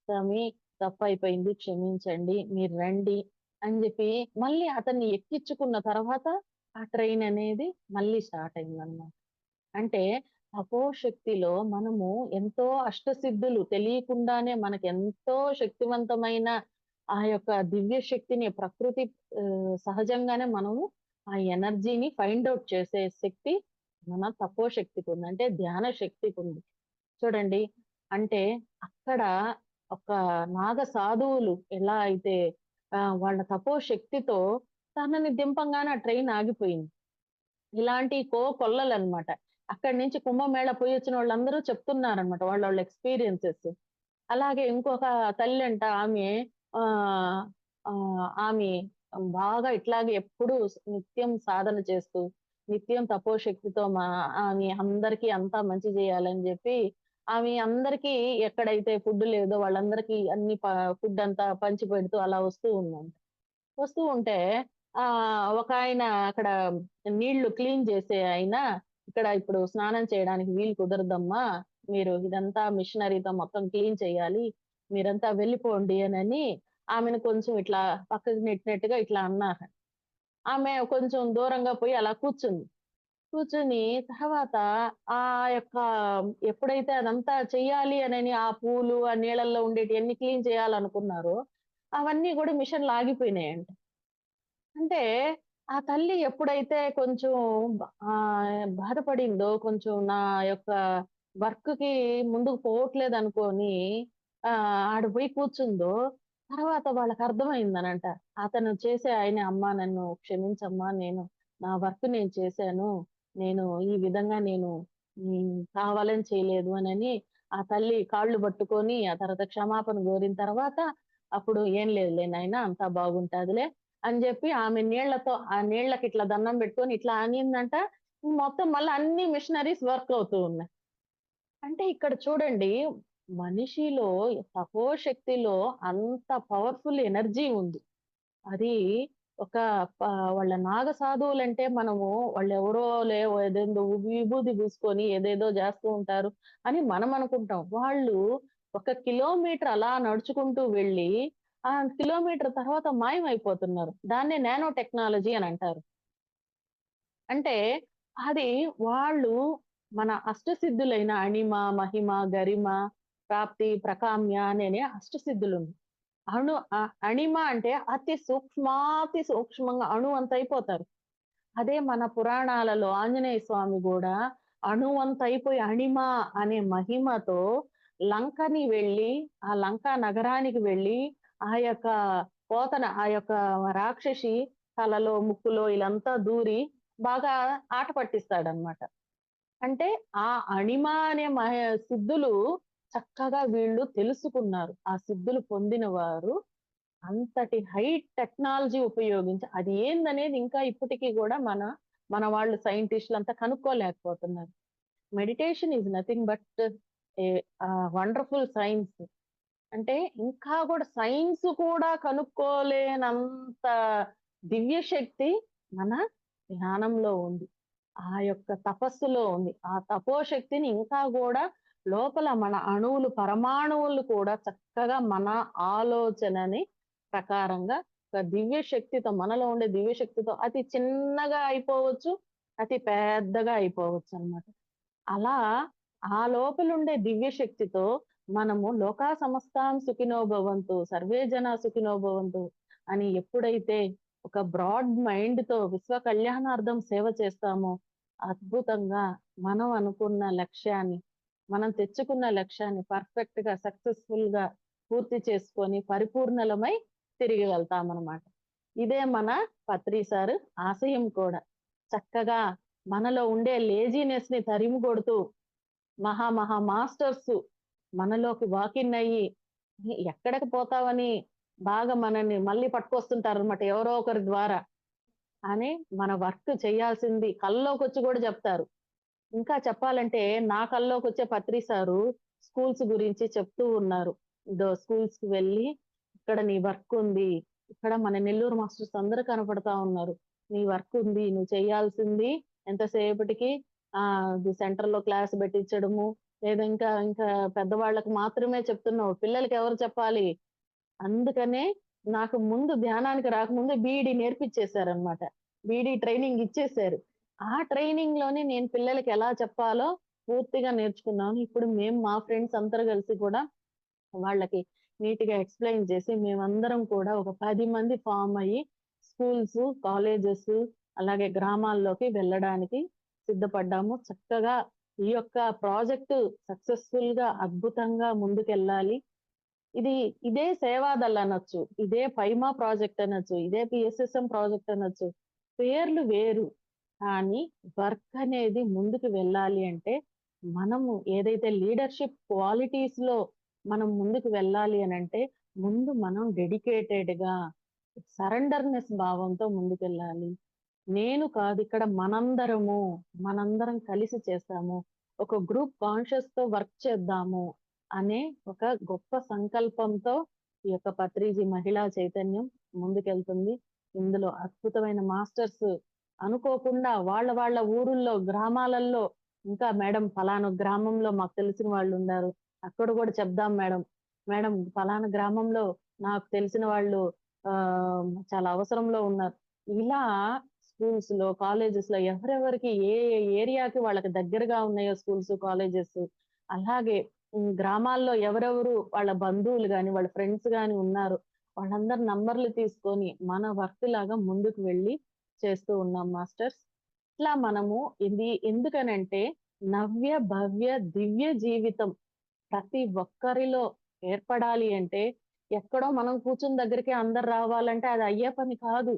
"స్వామి తప్పయిపోయింది క్షమించండి. మీరు రండి" అని జెప్పి మళ్ళీ అతన్ని ఎక్కించుకున్న తర్వాత ఆ ట్రైన్ అనేది మళ్ళీ స్టార్ట్ అయిందనమాట. అంటే తపోశక్తిలో మనము ఎంతో అష్టసిద్ధులు తెలియకుండానే మనకెంతో శక్తివంతమైన ఆ యొక్క దివ్య శక్తిని ప్రకృతి సహజంగానే మనము ఆ ఎనర్జీని ఫైండ్ ఔట్ చేసే శక్తి మన తపోశక్తికుంది. అంటే ధ్యాన శక్తికుంది. చూడండి. అంటే అక్కడ ఒక నాగ సాధువులు ఎలా అయితే వాళ్ళ తపోశక్తితో తనని దింపంగానే ఆ ట్రైన్ ఆగిపోయింది. ఇలాంటి కొల్లలనమాట. అక్కడి నుంచి కుంభమేళా పోయొచ్చినోళ్ళందరూ చెప్తున్నారనమాట. వాళ్ళ ఎక్స్‌పీరియన్సెస్. అలాగే ఇంకొక తల్లంట ఆమె ఆహ్, ఆమె బాగా ఇట్లాగే ఎప్పుడూ నిత్యం సాధన చేస్తూ, నిత్యం తపోశక్తితో ఆమె అందరికీ అంతా మంచి జేయాలని జెప్పి, ఆమె అందరికీ ఎక్కడైతే ఫుడ్ లేదో వాళ్ళందరికీ అన్ని ఫుడ్ అంతా పంచిపెడుతూ అలా వస్తూ ఉందంట. వస్తూ ఉంటే ఒకాయన అక్కడ నీళ్లు క్లీన్ చేసే ఆయన, "ఇక్కడ ఇప్పుడు స్నానం చేయడానికి వీలు కుదరదమ్మా. మీరు ఇదంతా మిషనరీతో మొత్తం క్లీన్ చేయాలి. మీరంతా వెళ్ళిపోండి" అనని ఆమెను కొంచెం ఇట్లా పక్కకి నెట్టినట్టుగా ఇట్లా అన్నారు. ఆమె కొంచెం దూరంగా పోయి అలా కూర్చుంది. కూర్చొని తర్వాత ఆ యొక్క ఎప్పుడైతే అదంతా చెయ్యాలి అనని ఆ పూలు, ఆ నీళ్ళల్లో ఉండేటియన్నీ క్లీన్ చేయాలనుకున్నారో, అవన్నీ గూడా మిషన్‌లో ఆగిపోయినాయంట. అంటే, ఆ తల్లి ఎప్పుడైతే కొంచెం బాధపడిందో, కొంచెం నా యొక్క వర్క్‌కి ముందుకు పోవట్లేదనుకోని ఆడ పోయి కూర్చుందో, తర్వాత వాళ్ళకర్థమైందనంట. అతను చేసే ఆయనే, "అమ్మా నన్ను క్షమించమ్మా. నా వర్క్ నేను చేశాను. ఈ విధంగా కావాలని చేయలేదు" అనని ఆ తల్లి కాళ్ళు పట్టుకొని, ఆ తర్వాత క్షమాపణ కోరిన తర్వాత, అప్పుడు ఏం లేదులే నాయనా అంతా బాగుంటాదిలే అని చెప్పి ఆమె నీళ్లతో ఆ నీళ్ళకి ఇట్లా దండం పెట్టుకొని ఇట్లా అనిందంట. మొత్తం మళ్ళీ అన్ని మిషనరీస్ వర్క్ అవుతూ ఉన్నాయి. అంటే ఇక్కడ చూడండి, మనిషిలో తపోశక్తిలో అంత పవర్ఫుల్ ఎనర్జీ ఉంది. అది ఒక వాళ్ళ నాగ సాధువులంటే మనము వాళ్ళెవరో ఏదేందో విభూది పూసుకొని ఏదేదో చేస్తూ ఉంటారు అని మనం అనుకుంటాం. వాళ్ళు ఒక కిలోమీటర్ అలా నడుచుకుంటూ వెళ్ళి, ఆ కిలోమీటర్ తర్వాత మాయమైపోతున్నారు. దాన్నే నానో టెక్నాలజీ అని అంటారు. అంటే అది వాళ్ళు మన అష్టసిద్ధులైన అణిమ, మహిమ, గరిమ, ప్రాప్తి, ప్రకామ్య అనే అష్టసిద్ధులుంది. అణిమ అంటే అతి సూక్ష్మాతి సూక్ష్మంగా అణు అంత అయిపోతారు. అదే మన పురాణాలలో ఆంజనేయ స్వామి గూడా అణువంత అయిపోయి అణిమ అనే మహిమతో లంకని వెళ్ళి, ఆ లంకా నగరానికి వెళ్ళి, ఆ యొక్క ఆ యొక్క రాక్షసి తలలో, ముక్కులో ఇలంతా దూరి బాగా ఆట పట్టిస్తాడనమాట. అంటే ఆ అణిమ అనే సిద్ధులు చక్కగా వీళ్ళు తెలుసుకున్నారు. ఆ సిద్ధులు పొందిన వారు అంతటి హై టెక్నాలజీ ఉపయోగించి అది ఏందనేది ఇంకా ఇప్పటికి గూడా మన వాళ్ళు సైంటిస్టులంతా కనుక్కోలేకపోతున్నారు. Meditation is nothing but a wonderful science. అంటే ఇంకా గూడా సైన్స్ కూడా కనుక్కోలేనంత దివ్య శక్తి మన ధ్యానంలో ఉంది. ఆ యొక్క తపస్సులో ఉంది. ఆ తపోశక్తిని ఇంకా గూడా లోపల మన అణువులు, పరమాణువులు కూడా చక్కగా మన ఆలోచనని ప్రకారంగా ఒక దివ్య శక్తితో మనలో ఉండే దివ్య శక్తితో అతి చిన్నగా అయిపోవచ్చు. అతి పెద్దగా అయిపోవచ్చనమాట. అలా ఆ లోపలుండే దివ్య శక్తితో మనము లోకా సమస్తాం సుఖినో భవంతు, సర్వే జనా సుఖినో భవంతు అని ఎప్పుడైతే ఒక బ్రాడ్ మైండ్‌తో విశ్వ కళ్యాణార్థం సేవ చేస్తామో, అద్భుతంగా మనం అనుకున్న లక్ష్యాన్ని, మనం తెచ్చుకున్న లక్ష్యాన్ని పర్ఫెక్ట్‌గా, సక్సెస్‌ఫుల్‌గా పూర్తి చేసుకొని పరిపూర్ణులమై తిరిగి వెళ్తామనమాట. ఇదే మన పత్రి సారు ఆశయం కూడా. చక్కగా మనలో ఉండే లేజీనెస్‌ని తరిమి కొడుతూ మహా మాస్టర్స్ మనలోకి వాకిన్ అయ్యి ఎక్కడికి పోతావని బాగా మనల్ని మళ్ళీ పట్టుకొస్తుంటారనమాట ఎవరో ఒకరి ద్వారా. అని మన వర్క్ చేయాల్సింది కల్లోకొచ్చి గూడా జెప్తారు. ఇంకా చెప్పాలంటే నా కల్లోకొచ్చే పత్రి సారు స్కూల్స్ గురించి చెప్తూ ఉన్నారు. ఇదో స్కూల్స్‌కి వెళ్ళి ఇక్కడ నీ వర్క్ ఉంది. ఇక్కడ మన నెల్లూరు మాస్టర్స్ అందరూ కనపడతా ఉన్నారు. నీ వర్క్ ఉంది. నువ్వు చేయాల్సింది ఎంతసేపటికి ఇది సెంటర్‌లో క్లాస్ పెట్టించడము. లేదా ఇంకా పెద్దవాళ్ళకి మాత్రమే చెప్తున్నావు. పిల్లలకి ఎవరు చెప్పాలి? అందుకనే నాకు ముందు ధ్యానానికి రాకముందే బీఈడీ నేర్పిచ్చేసారనమాట. బీఈడీ ట్రైనింగ్ ఇచ్చేసారు. ఆ ట్రైనింగ్‌లోనే నేను పిల్లలకి ఎలా చెప్పాలో పూర్తిగా నేర్చుకున్నాను. ఇప్పుడు మేము మా ఫ్రెండ్స్ అందరూ కలిసి కూడా వాళ్ళకి నీట్‌గా ఎక్స్‌ప్లెయిన్ చేసి మేమందరం కూడా ఒక 10 మంది ఫార్మ్ అయ్యి స్కూల్స్, కాలేజెస్ అలాగే గ్రామాల్లోకి వెళ్ళడానికి సిద్ధపడ్డాము. చక్కగా ఈ యొక్క ప్రాజెక్ట్ సక్సెస్‌ఫుల్‌గా అద్భుతంగా ముందుకెళ్ళాలి. ఇదే సేవాదల్ అనొచ్చు. ఇదే పైమా ప్రాజెక్ట్ అనొచ్చు. ఇదే పీఎస్ఎస్ఎం ప్రాజెక్ట్ అనొచ్చు. పేర్లు వేరు. కానీ వర్క్ అనేది ముందుకు వెళ్ళాలి అంటే, మనము ఏదైతే లీడర్‌షిప్ క్వాలిటీస్‌లో మనం ముందుకు వెళ్ళాలి అనంటే, ముందు మనం డెడికేటెడ్‌గా, సరెండర్‌నెస్ భావంతో ముందుకెళ్ళాలి. నేను కాదు ఇక్కడ మనందరం కలిసి చేస్తాము. ఒక గ్రూప్ కాన్షియస్‌తో వర్క్ చేద్దాము అనే ఒక గొప్ప సంకల్పంతో ఈ యొక్క పత్రిజీ మహిళా చైతన్యం ముందుకెళ్తుంది. ఇందులో అద్భుతమైన మాస్టర్స్ అనుకోకుండా వాళ్ళ ఊరుల్లో, గ్రామాలల్లో ఇంకా మేడం పలానా గ్రామంలో మాకు తెలిసిన వాళ్ళుండారు. అక్కడ గూడా చెప్దాం మేడం. మేడం పలానా గ్రామంలో నాకు తెలిసిన వాళ్ళు చాలా అవసరంలో ఉన్నారు. ఇలా స్కూల్స్‌లో, కాలేజెస్‌లో ఎవరెవరికి ఏ ఏరియాకి వాళ్ళకి దగ్గరగా ఉన్నాయో స్కూల్స్, కాలేజెస్ అలాగే గ్రామాల్లో ఎవరెవరు వాళ్ళ బంధువులు గాని, వాళ్ళ ఫ్రెండ్స్ గాని ఉన్నారు. వాళ్ళందరి నంబర్‌లు తీసుకొని మన వర్క్ లాగా ముందుకు వెళ్లి చేస్తూ ఉన్నాం మాస్టర్స్. ఇట్లా మనము ఇది ఎందుకనంటే నవ్య, భవ్య, దివ్య జీవితం ప్రతి ఒక్కరిలో ఏర్పడాలి అంటే ఎక్కడో మనం కూర్చున్న దగ్గరికి అందరు రావాలంటే అది అయ్యే పని కాదు.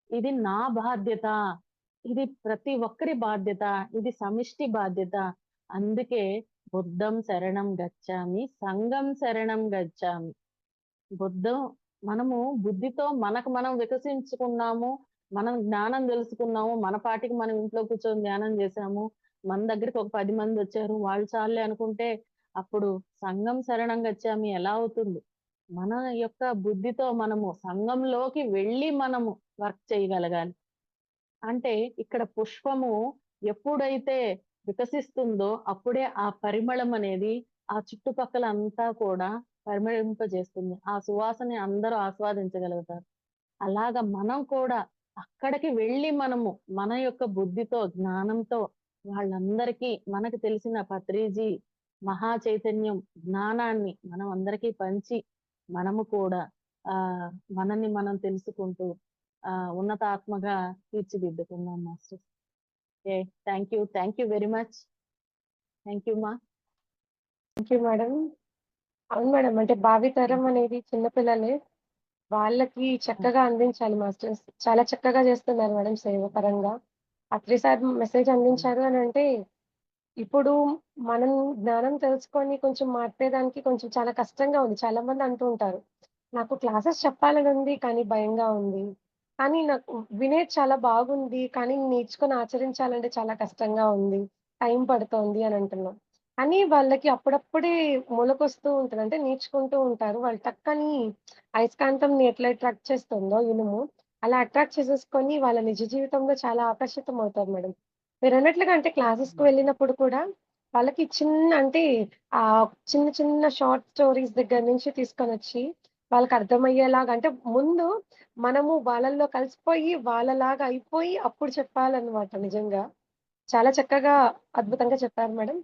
ఇది నా బాధ్యత. ఇది ప్రతి ఒక్కరి బాధ్యత. ఇది సమిష్టి బాధ్యత. అందుకే బుద్ధం శరణం గచ్చామి, సంఘం శరణం గచ్చామి. బుద్ధం మనము బుద్ధితో మనకు మనం వికసించుకున్నాము. మనం జ్ఞానం తెలుసుకున్నాము. మన పాటికి మనం ఇంట్లో కూర్చొని ధ్యానం చేశాము. మన దగ్గరికి ఒక 10 మందొచ్చారు. వాళ్ళు చాలులే అనుకుంటే అప్పుడు సంఘం శరణం గచ్చామి ఎలా అవుతుంది? మన యొక్క బుద్ధితో మనము సంఘంలోకి వెళ్ళి మనము వర్క్ చేయగలగాలి. అంటే ఇక్కడ పుష్పము ఎప్పుడైతే వికసిస్తుందో అప్పుడే ఆ పరిమళం అనేది ఆ చుట్టుపక్కల అంతా కూడా పరిమళింపజేస్తుంది. ఆ సువాసనని అందరూ ఆస్వాదించగలుగుతారు. అలాగా మనం కూడా అక్కడికి వెళ్ళి మనము మన యొక్క బుద్ధితో, జ్ఞానంతో వాళ్ళందరికీ మనకు తెలిసిన పత్రిజీ మహా చైతన్యం జ్ఞానాన్ని మనం అందరికీ పంచి మనము కూడా ఆహ్, మనల్ని మనం తెలుసుకుంటూ ఉన్నతాత్మగా తీర్చిదిద్దుకుందాం master. Okay. Thank you. Thank you very much. Thank you మా. Thank you madam. అవును మేడం. అంటే భావితరం అనేది చిన్న పిల్లలే. వాళ్ళకి చక్కగా అందించాలి మాస్టర్స్. చాలా చక్కగా చేస్తున్నారు మేడం సేవ పరంగా. అత్రి సార్ మెసేజ్ అందించారు అనంటే, ఇప్పుడు మనం జ్ఞానం తెలుసుకొని కొంచెం మార్పేదానికి కొంచెం చాలా కష్టంగా ఉంది. చాలా మంది అంటూ ఉంటారు. నాకు క్లాసెస్ చెప్పాలని ఉంది. కానీ భయంగా ఉంది. కానీ నాకు వినేది చాలా బాగుంది. కానీ నేర్చుకొని ఆచరించాలంటే చాలా కష్టంగా ఉంది. టైం పడుతోంది అని అంటున్నాం. అని వాళ్ళకి అప్పుడప్పుడే మొలకొస్తూ ఉంటది. అంటే నేర్చుకుంటూ ఉంటారు. వాళ్ళు టక్కని అయస్కాంతంని ఎట్లా అట్రాక్ట్ చేస్తుందో ఇనుము, అలా అట్రాక్ట్ చేసేసుకొని వాళ్ళ నిజ జీవితంలో చాలా ఆకర్షితం అవుతారు మేడం. మీరన్నట్లుగా అంటే క్లాసెస్‌కి వెళ్ళినప్పుడు కూడా వాళ్ళకి చిన్న అంటే చిన్న చిన్న షార్ట్ స్టోరీస్ దగ్గర నుంచి తీసుకొనొచ్చి వాళ్ళకి అర్థమయ్యేలాగా అంటే ముందు మనము వాళ్ళలో కలిసిపోయి వాళ్ళలాగా అయిపోయి అప్పుడు చెప్పాలన్నమాట నిజంగా. చాలా చక్కగా అద్భుతంగా చెప్పారు మేడం.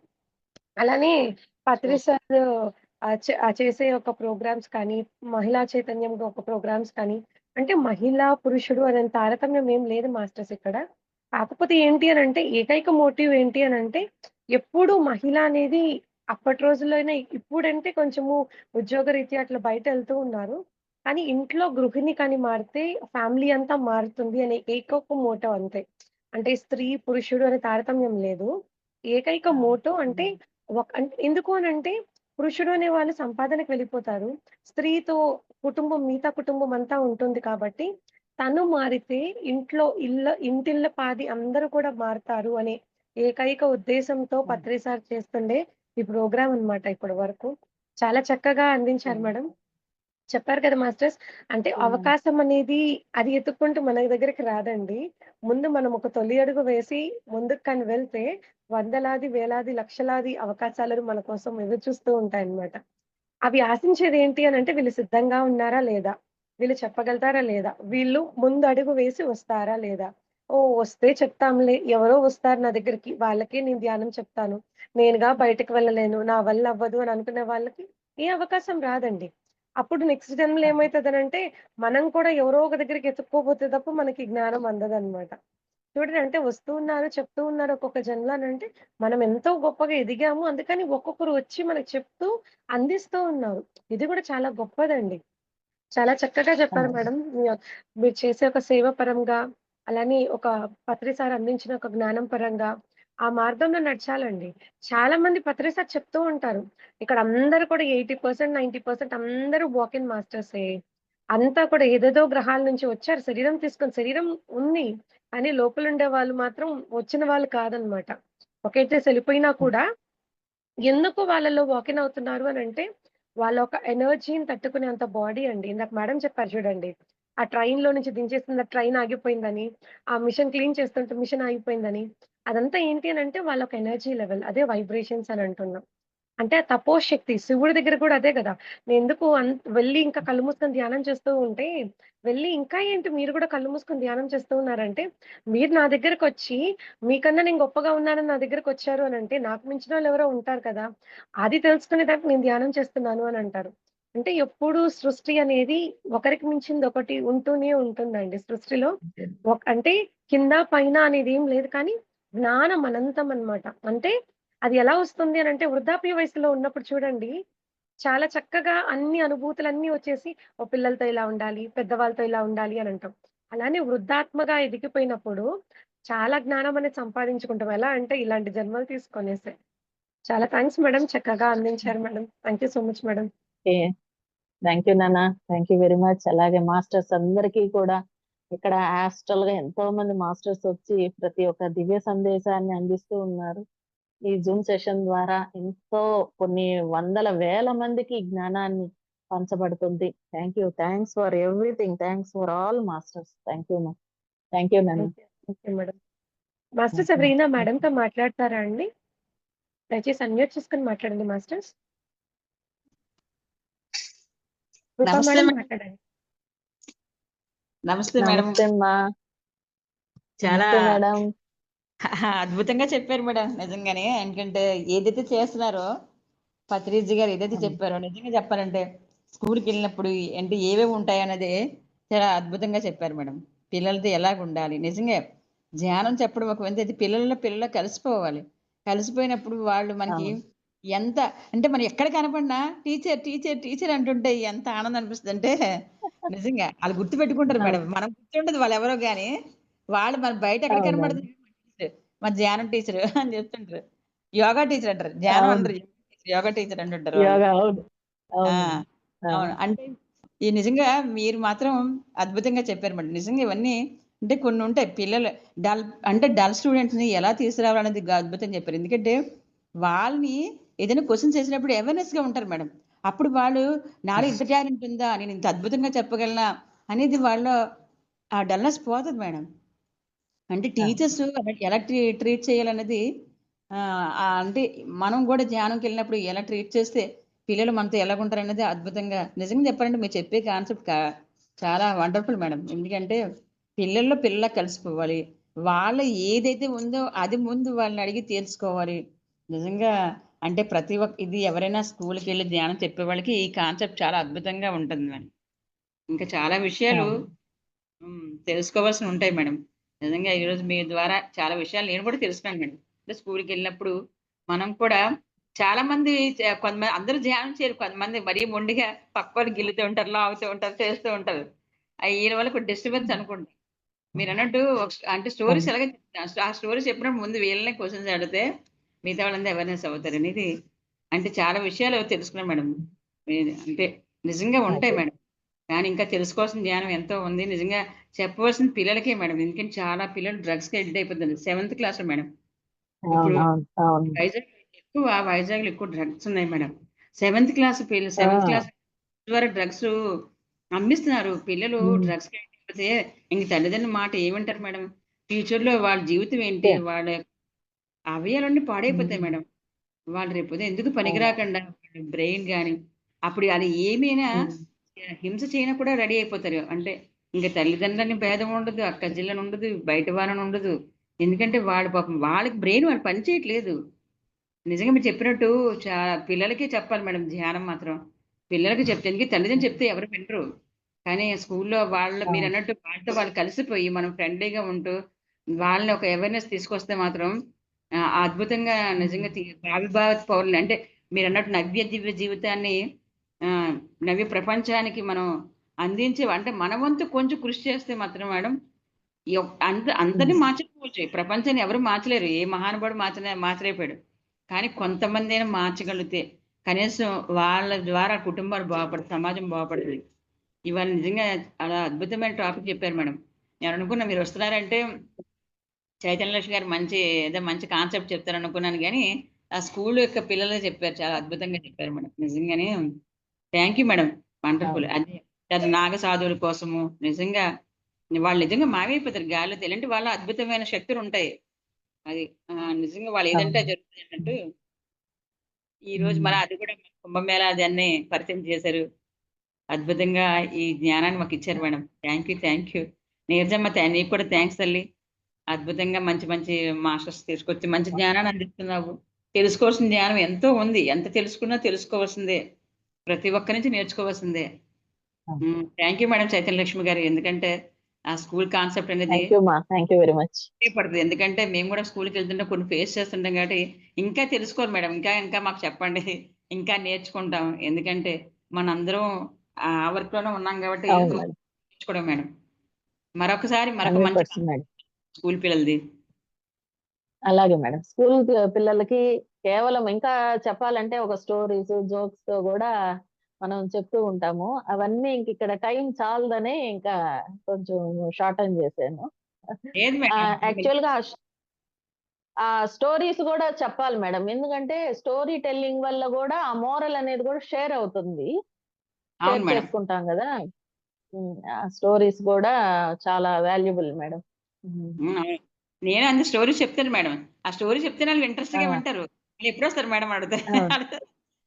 అలానే పత్రి సూప్ సార్ చేసే ఒక ప్రోగ్రామ్స్ కానీ, మహిళా చైతన్యంగా ఒక ప్రోగ్రామ్స్ కానీ, అంటే మహిళ, పురుషుడు అనే తారతమ్యం ఏం లేదు మాస్టర్స్ ఇక్కడ. కాకపోతే ఏంటి అనంటే ఏకైక మోటివ్ ఏంటి అనంటే, ఎప్పుడు మహిళ అనేది అప్పటి రోజుల్లోనే ఇప్పుడంటే కొంచెము ఉద్యోగరీత్యా అట్లా బయటెళ్తూ ఉన్నారు. కానీ ఇంట్లో గృహిణి కానీ మారితే ఫ్యామిలీ అంతా మారుతుంది అనే ఏకైక మోటో అంతే. అంటే స్త్రీ, పురుషుడు అనే తారతమ్యం లేదు. ఏకైక ఆ! మోటో అంటే హ్మ్. అంటే ఎందుకు అనంటే, పురుషుడు అనేవాళ్ళు సంపాదనకి వెళ్ళిపోతారు. స్త్రీతో కుటుంబం మిగతా కుటుంబం అంతా ఉంటుంది కాబట్టి, తను మారితే ఇంటిల్లపాది అందరూ కూడా మారతారు అనే ఏకైక ఉద్దేశంతో హ్మ్. పత్రి సార్ చేస్తుండే ఈ ప్రోగ్రామ్ అన్నమాట ఇప్పటి వరకు. చాలా చక్కగా అందించారు హ్మ్. మేడం. చెప్పారు కదా మాస్టర్స్. అంటే హ్మ్. అవకాశం అనేది అది ఎతుక్కుంటూ మన దగ్గరికి రాదండి. ముందు మనం ఒక తొలి అడుగు వేసి ముందుకు కానీ వెళ్తే వందలాది, వేలాది, లక్షలాది అవకాశాలు మన కోసం ఎదురు చూస్తూ ఉంటాయన్నమాట. అవి ఆశించేదేంటి అనంటే వీళ్ళు సిద్ధంగా ఉన్నారా లేదా? వీళ్ళు చెప్పగలుగుతారా లేదా? వీళ్ళు ముందడుగు వేసి వస్తారా లేదా? ఓహ్! వస్తే చెప్తాంలే. ఎవరో వస్తారు నా దగ్గరికి. వాళ్ళకే నేను ధ్యానం చెప్తాను. నేనుగా బయటకి వెళ్ళలేను. నా వల్ల అవ్వదు అని అనుకునే వాళ్ళకి ఏ అవకాశం రాదండి. అప్పుడు నెక్స్ట్ జన్మలో ఆ! ఏమైతదనంటే, మనం కూడా ఎవరో ఒక దగ్గరికి ఎతుక్కోపోతే తప్ప మనకి జ్ఞానం అందదనమాట. చూడండి అంటే వస్తూ ఉన్నారు, చెప్తూ ఉన్నారు ఒక్కొక్క జన్మలో అనంటే, మనం ఎంతో గొప్పగా ఎదిగాము. అందుకని ఒక్కొక్కరు వచ్చి మనకు చెప్తూ అందిస్తూ ఉన్నారు. ఇది కూడా చాలా గొప్పదండి. చాలా చక్కగా ఆ! చెప్పారు మేడం. మీరు చేసే ఒక సేవ పరంగా, అలానే ఒక పత్రి సార్ అందించిన ఒక జ్ఞానం పరంగా, ఆ మార్గంలో నడచాలండి. చాలా మంది పత్రి సార్ చెప్తూ ఉంటారు. ఇక్కడ అందరూ కూడా 80%, 90% అందరూ వాక్ ఇన్ మాస్టర్సే. అంతా కూడా ఏదేదో గ్రహాల నుంచి వచ్చారు. శరీరం తీసుకొని శరీరం ఉంది. కానీ లోపలుండే వాళ్ళు మాత్రం వచ్చిన వాళ్ళు కాదనమాట. ఒకటేసి ఎళ్ళిపోయినా హ్మ్. కూడా ఎందుకు వాళ్ళలో వాక్ ఇన్ అవుతున్నారు అనంటే, వాళ్ళ ఒక ఎనర్జీని తట్టుకునేంత బాడీ అండి. ఇందాక మేడం చెప్పారు చూడండి. ఆ ట్రైన్‌లో నుంచి దించేసిన ట్రైన్ ఆగిపోయిందని, ఆ మిషన్ క్లీన్ చేస్తుంటే మిషన్ ఆగిపోయిందని. అదంతా ఏంటి అనంటే వాళ్ళ ఒక ఎనర్జీ లెవెల్. అదే వైబ్రేషన్స్ అని అంటున్నాం. అంటే ఆ తపోశక్తి. శివుడి దగ్గర కూడా అదే గదా! నేనెందుకు వెళ్లి ఇంకా కళ్ళు మూసుకొని ధ్యానం చేస్తూ ఉంటే, వెళ్లి ఇంకా ఏంటి మీరు కూడా కళ్ళు మూసుకొని ధ్యానం చేస్తూ ఉన్నారంటే, మీరు నా దగ్గరకొచ్చి మీకన్నా నేను గొప్పగా ఉన్నానని నా దగ్గరకొచ్చారు అనంటే, నాకు మించినోళ్ళు ఎవరో ఉంటారు కదా! అది తెలుసుకునేదాకా నేను ధ్యానం చేస్తున్నాను అని అంటారు. అంటే ఎప్పుడు సృష్టి అనేది ఒకరికి మించింది ఒకటి ఉంటూనే ఉంటుందండి. సృష్టిలో అంటే కింద, పైన అనేదేం లేదు కానీ జ్ఞానం అనంతం అన్నమాట. అంటే అది ఎలా వస్తుంది అనంటే వృద్ధాప్య వయస్సులో ఉన్నప్పుడు చూడండి, చాలా చక్కగా అన్ని అనుభూతులన్నీ వచ్చేసి ఓ పిల్లలతో ఇలా ఉండాలి, పెద్దవాళ్ళతో ఇలా ఉండాలి అని అంటాం. అలానే వృద్ధాత్మగా ఎదిగిపోయినప్పుడు చాలా జ్ఞానం అనేది సంపాదించుకుంటాం. ఎలా అంటే ఇలాంటి జన్మలు తీసుకొనేసి. చాలా థాంక్స్ మేడం. చక్కగా అందించారు madam. Thank you so much madam. Okay. Thank you నాన్న. Thank you very much. అలాగే మాస్టర్స్ అందరికీ కూడా ఇక్కడ హాస్టల్ గా ఎంతో మంది మాస్టర్స్ వచ్చి ప్రతి ఒక్క దివ్య సందేశాన్ని అందిస్తూ ఉన్నారు. ఈ జూమ్ సెషన్ ద్వారా ఎంతో కొన్ని వందల వేల మందికి జ్ఞానాన్ని పంచబడుతుంది. Thank you. Thanks for everything. Thanks for all masters. Thank you మా. థ్యాంక్ యూ నాన్న. Okay madam. మాస్టర్స్ ఎవరైనా మేడంతో మాట్లాడతారా అండి? దయచేసి అన్మ్యూట్ చేసుకొని మాట్లాడండి మాస్టర్స్. రూపా నమస్తే మేడం మేడం. మాట్లాడండి. నమస్తే మేడం. నమస్తే అమ్మా. చాలా నమస్తే మేడం. అద్భుతంగా చెప్పారు మేడం నిజంగానే. ఎందుకంటే ఏదైతే చేస్తున్నారో పత్రిజీ గారు ఏదైతే చెప్పారో నిజంగా చెప్పాలంటే స్కూల్కి వెళ్ళినప్పుడు అంటే ఏవేవి ఉంటాయి అన్నది చాలా అద్భుతంగా చెప్పారు మేడం. పిల్లలతో ఎలాగ ఉండాలి నిజంగా ధ్యానం చెప్పడం ఒక వింత. ఇది పిల్లలు కలిసిపోవాలి. కలిసిపోయినప్పుడు వాళ్ళు మనకి అవును. ఎంత అంటే మనం ఎక్కడ కనపడినా టీచర్ టీచర్ టీచర్ అంటుంటే ఎంత ఆనందం అనిపిస్తుంది అంటే నిజంగా వాళ్ళు గుర్తు పెట్టుకుంటారు మేడం. మనం గుర్తుండదు వాళ్ళు ఎవరో గాని వాళ్ళు మన బయట ఎక్కడ అవునండి. కనపడుతుంది మా ధ్యానం టీచర్ అని చెప్తుంటారు. యోగా టీచర్ అంటారు, ధ్యానం అవును. అంటారు, యోగా టీచర్ అంటుంటారు వాళ్ళు. యోగా. అవును. ఆ అవును. అవును. అవును. అంటే ఈ నిజంగా మీరు మాత్రం అద్భుతంగా చెప్పారు మేడం. నిజంగా ఇవన్నీ అంటే కొన్ని ఉంటాయి పిల్లలు డల్ స్టూడెంట్స్ ని ఎలా తీసుకురావాలనేది అద్భుతం చెప్పారు. ఎందుకంటే వాళ్ళని ఏదైనా క్వశ్చన్స్ చేసినప్పుడు అవేర్నెస్ గా ఉంటారు మేడం. అప్పుడు వాళ్ళు నాలో ఇంత టాలెంట్ ఉందా, నేను ఇంత అద్భుతంగా చెప్పగలనా అనేది వాళ్ళ ఆ డల్నెస్ పోతుంది మేడం. అంటే టీచర్స్ ఎలా ట్రీట్ చేయాలన్నది అంటే మనం కూడా ధ్యానంకి వెళ్ళినప్పుడు ఎలా ట్రీట్ చేస్తే పిల్లలు మనతో ఎలాగుంటారనేది అద్భుతంగా నిజంగా చెప్పాలంటే మీరు చెప్పే కాన్సెప్ట్ చాలా వండర్ఫుల్ మేడం. ఎందుకంటే పిల్లలు కలిసిపోవాలి. వాళ్ళ ఏదైతే ఉందో అది ముందు వాళ్ళని అడిగి తెలుసుకోవాలి. నిజంగా అంటే ప్రతి ఒక్క ఇది ఎవరైనా స్కూల్కి వెళ్ళి ధ్యానం చెప్పే వాళ్ళకి ఈ కాన్సెప్ట్ చాలా అద్భుతంగా ఉంటుంది మేడం. ఇంకా చాలా విషయాలు అవును. తెలుసుకోవాల్సి ఉంటాయి మేడం. నిజంగా ఈరోజు మీ ద్వారా చాలా విషయాలు నేను కూడా తెలుసుకున్నాను మేడం. అంటే స్కూల్‌కి వెళ్ళినప్పుడు మనం కూడా చాలా మంది కొంతమంది అందరూ ధ్యానం చేయరు. కొంతమంది మరీ మొండిగా పక్కోళ్ళు గిల్లుతూ ఉంటారు, లాగుతూ ఉంటారు, చేస్తూ ఉంటారు. ఈయన వల్ల కొంచెం డిస్టర్బెన్స్ అనుకుంటా. మీరన్నట్టు అంటే స్టోరీస్ అవును. ఎలాగో ఆ స్టోరీస్ చెప్పినప్పుడు ముందు వీళ్ళనే క్వెషన్స్ అడిగితే మిగతా వాళ్ళంతా అవేర్‌నెస్ అవుతారనేది అంటే చాలా విషయాలు తెలుసుకున్నాను మేడం. అంటే నిజంగా ఉంటాయి అదే. మేడం. కానీ ఇంకా తెలుసుకోవాల్సిన జ్ఞానం ఎంతో ఉంది. నిజంగా చెప్పవలసింది పిల్లలకే మేడం. ఎందుకంటే చాలా పిల్లలు డ్రగ్స్‌కి అడిక్ట్ అయిపోతున్నారు. సెవెంత్ క్లాస్‌లో మేడం. ఇప్పుడు అవునవును. అవును. వైజాగ్‌లో ఎక్కువ డ్రగ్స్ ఉన్నాయి మేడం. సెవెంత్ ఆ! క్లాస్ ద్వారా డ్రగ్స్ అమ్మిస్తున్నారు. పిల్లలు హ్మ్. డ్రగ్స్‌కి అడిక్ట్ అయిపోతే ఇంక తల్లిదండ్రుల మాట ఏమంటారు మేడం? ఫ్యూచర్‌లో వాళ్ళ జీవితం ఏంటి? అంతే. వాళ్ళ అవయవాలన్నీ పాడైపోతాయి హ్మ్. మేడం. వాళ్ళు రేపొద్దున ఎందుకు అవును. పనికిరాకుండా బ్రెయిన్ గాని, అప్పుడు అది ఏమైనా హ్మ్. హింస చేయనా కూడా రెడీ అయిపోతారు. అంటే ఇంక తల్లిదండ్రులని భేదం ఉండదు, అక్క చెల్లెని ఉండదు, బయట వాళ్ళని ఉండదు. ఎందుకంటే వాళ్ళు పాపం వాళ్ళకి బ్రెయిన్ వాళ్ళు పని చేయట్లేదు. నిజంగా మీరు చెప్పినట్టు చా పిల్లలకే చెప్పాలి మేడం ధ్యానం మాత్రం. పిల్లలకి చెప్తే ఎందుకంటే తల్లిదండ్రులు చెప్తే ఎవరు వినరు. కానీ స్కూల్లో అవును. మీరన్నట్టు వాళ్ళతో వాళ్ళు కలిసిపోయి మనం ఫ్రెండ్లీగా ఉంటూ వాళ్ళని ఒక అవేర్‌నెస్ తీసుకొస్తే మాత్రం అద్భుతంగా హ్మ్. నిజంగా భావిభారత్ పౌరులని అంటే మీరన్నట్టు నవ్య దివ్య జీవితాన్ని నవ్య ప్రపంచానికి మనం అందించే అంటే మన వంతు కొంచెం కృషి చేస్తే మాత్రం మేడం అందరిని హ్మ్. మార్చకపోవచ్చు. ఈ ప్రపంచాన్ని ఎవరు మార్చలేరు. ఏ మహానుభావుడు మార్చలేకపోయాడు. కానీ కొంతమందైనా మార్చగలిగితే కనీసం వాళ్ళ ద్వారా కుటుంబాలు బాగుపడతాయి. సమాజం బాగుపడుతది. ఇవాళ నిజంగా అలా అద్భుతమైన టాపిక్ చెప్పారు మేడం. నేననుకున్నా మీరొస్తున్నారంటే చైతన్య లక్ష్మి గారు మంచి కాన్సెప్ట్ చెప్తారనుకున్నాను గానీ, ఆ స్కూల్ యొక్క పిల్లలే చెప్పారు. చాలా అద్భుతంగా చెప్పారు మేడం. నిజంగానే థాంక్ యూ మేడం. వండర్‌ఫుల్. అవును. అది నాగ సాధువుల కోసము నిజంగా వాళ్ళు నిజంగా మాయమైపోతారు గాలిలో అంటే వాళ్ళ అద్భుతమైన శక్తులుంటాయి. అది నిజంగా వాళ్ళు ఏదంటే అవును. అది జరుగుతాయన్నట్టు ఈరోజు హ్మ్. అది కూడా కుంభమేళా దాన్ని పరిచయం చేశారు. అద్భుతంగా ఈ జ్ఞానాన్ని మాకిచ్చారు మేడం. Thank you. నీరజమ్మ నీకు కూడా థాంక్స్ తల్లి. అద్భుతంగా మంచి మంచి మాస్టర్స్ తీసుకొచ్చి మంచి జ్ఞానాన్ని అందిస్తున్నావు. తెలుసుకోవాల్సిన జ్ఞానం ఎంతో ఉంది. ఎంత తెలుసుకున్నా తెలుసుకోవాల్సిందే. ప్రతి ఒక్కరి నుంచి నేర్చుకోవాల్సిందే. అవును. Thank you madam Chaitanya Lakshmi గారు. ఎందుకంటే ఆ స్కూల్ కాన్సెప్ట్ అనేది థాంక్ యూ మా. Thank you very much. పడుతది. ఎందుకంటే మేము కూడా స్కూల్‌కెళ్తుంటే కొన్ని ఫేస్ చేస్తుంటాం కాబట్టి ఇంకా తెలుసుకోవాలి మేడం. ఇంకా మాకు చెప్పండి. ఇంకా నేర్చుకుంటాం. ఎందుకంటే మనందరం ఆ వర్క్‌లోనే ఉన్నాం కాబట్టి అవును మేడం. నేర్చుకోవడం మేడం. మరొకసారి మరొక మంచి 100% మేడం. స్కూల్ పిల్లలది. అలాగే మేడం. స్కూల్ పిల్లలకి కేవలం ఇంకా చెప్పాలంటే ఒక స్టోరీస్, జోక్స్‌తో గూడా మనం చెప్తూ ఉంటాము. అవన్నీ ఇక్కడ టైం చాలదని ఇంకా కొంచెం షార్టన్ చేశాను. లేదు మేడం. యాక్చువల్‌గా ఆ స్టోరీస్ గూడా చెప్పాలి మేడం. ఎందుకంటే స్టోరీ టెల్లింగ్ వల్ల గూడా ఆ మోరల్ అనేది గూడా షేర్ అవుతుంది. అవును షేర్ మేడం. చేసుకుంటాం గదా! ఆ స్టోరీస్ గూడా చాలా వాల్యుబుల్ మేడం. హ్మ్. అవును. నేను అన్ని స్టోరీస్ చెప్తాను మేడం. ఆ స్టోరీ చెప్తేనే ఆళ్ళు ఆ! ఇంట్రెస్ట్‌గా వింటారు. "ఎప్పుడొస్తారు మేడం" అడుగుతారు. అవును.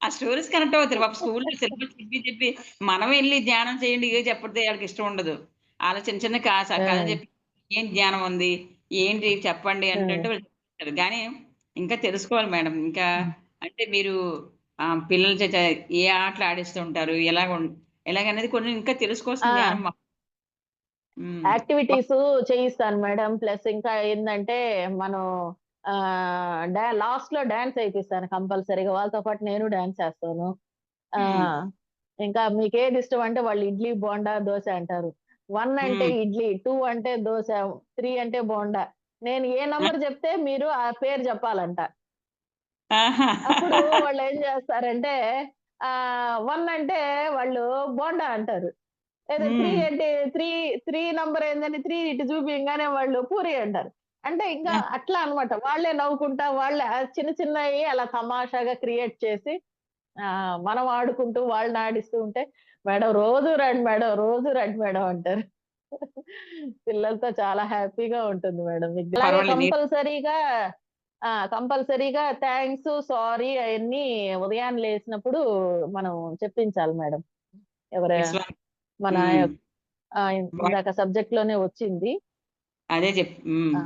ఆ స్టోరీస్ కనెక్ట్ అవుతారు. పాపం స్కూల్‌లో సిలబస్ చెప్పి మనం వెళ్లి ధ్యానం చేయండి ఇవే చెప్పడితే ఆళ్ళకి ఇష్టం ఉండదు. ఆళ్ళ చిన్న చిన్న ఆ! కథలు చెప్పి ఏం ధ్యానం ఉంది? ఏంటి చెప్పండి ఆ! అంటే వాళ్ళు చెప్తారు. గానీ ఇంకా తెలుసుకోవాలి మేడం. ఇంకా హ్మ్. అంటే మీరు పిల్లల చేత ఏ ఆటలు ఆడిస్తూ ఉంటారు? ఎలాగనేది కొన్ని ఇంకా తెలుసుకోవాల్సిన ఆ! జ్ఞానం హ్మ్. యాక్టివిటీసు చేయిస్తాను మేడం. ప్లస్ ఇంకా ఏందంటే, మనం లాస్ట్‌లో డాన్స్ ఏపిస్తాను కంపల్సరీగా. వాళ్ళతో పాటు నేను డాన్స్ చేస్తాను. ఆ! హ్మ్. ఇంకా మీకేదిష్టం అంటే వాళ్ళు ఇడ్లీ, బోండా, దోస అంటారు. 1 అంటే హ్మ్. ఇడ్లీ, 2 అంటే దోస, 3 అంటే బోండా. నేను ఏ ఆ! నంబర్ చెప్తే మీరు ఆ పేరు చెప్పాలంట. ఆహా! అప్పుడు వాళ్ళేం చేస్తారంటే 1 అంటే వాళ్ళు బోండా అంటారు. లేదా 3 హ్మ్. అంటే 3 నంబర్ ఏందని 3 ఇటు చూపియంగానే వాళ్ళు పూరి అంటారు. అంటే ఇంకా ఆ! అట్లా అన్నమాట. వాళ్ళే నవ్వుకుంటా వాళ్ళే చిన్న చిన్నయి అలా తమాషాగా క్రియేట్ చేసి మనం ఆడుకుంటూ వాళ్ళని ఆడిస్తూ ఉంటే, "మేడం రోజు రండి మేడం, రోజు రండి మేడం" అంటారు. పిల్లలతో చాలా హ్యాపీగా ఉంటుంది మేడం. అలాగే పర్వాలేదు. కంపల్సరీగా థాంక్స్, సారీ అయన్నీ ఉదయాన్నే లేసినప్పుడు మనం చెప్పించాలి మేడం. ఎవర విశ్వా మన హ్మ్. వా ఇందాక సబ్జెక్ట్‌లోనే వచ్చింది. అదే హ్మ్. ఆ!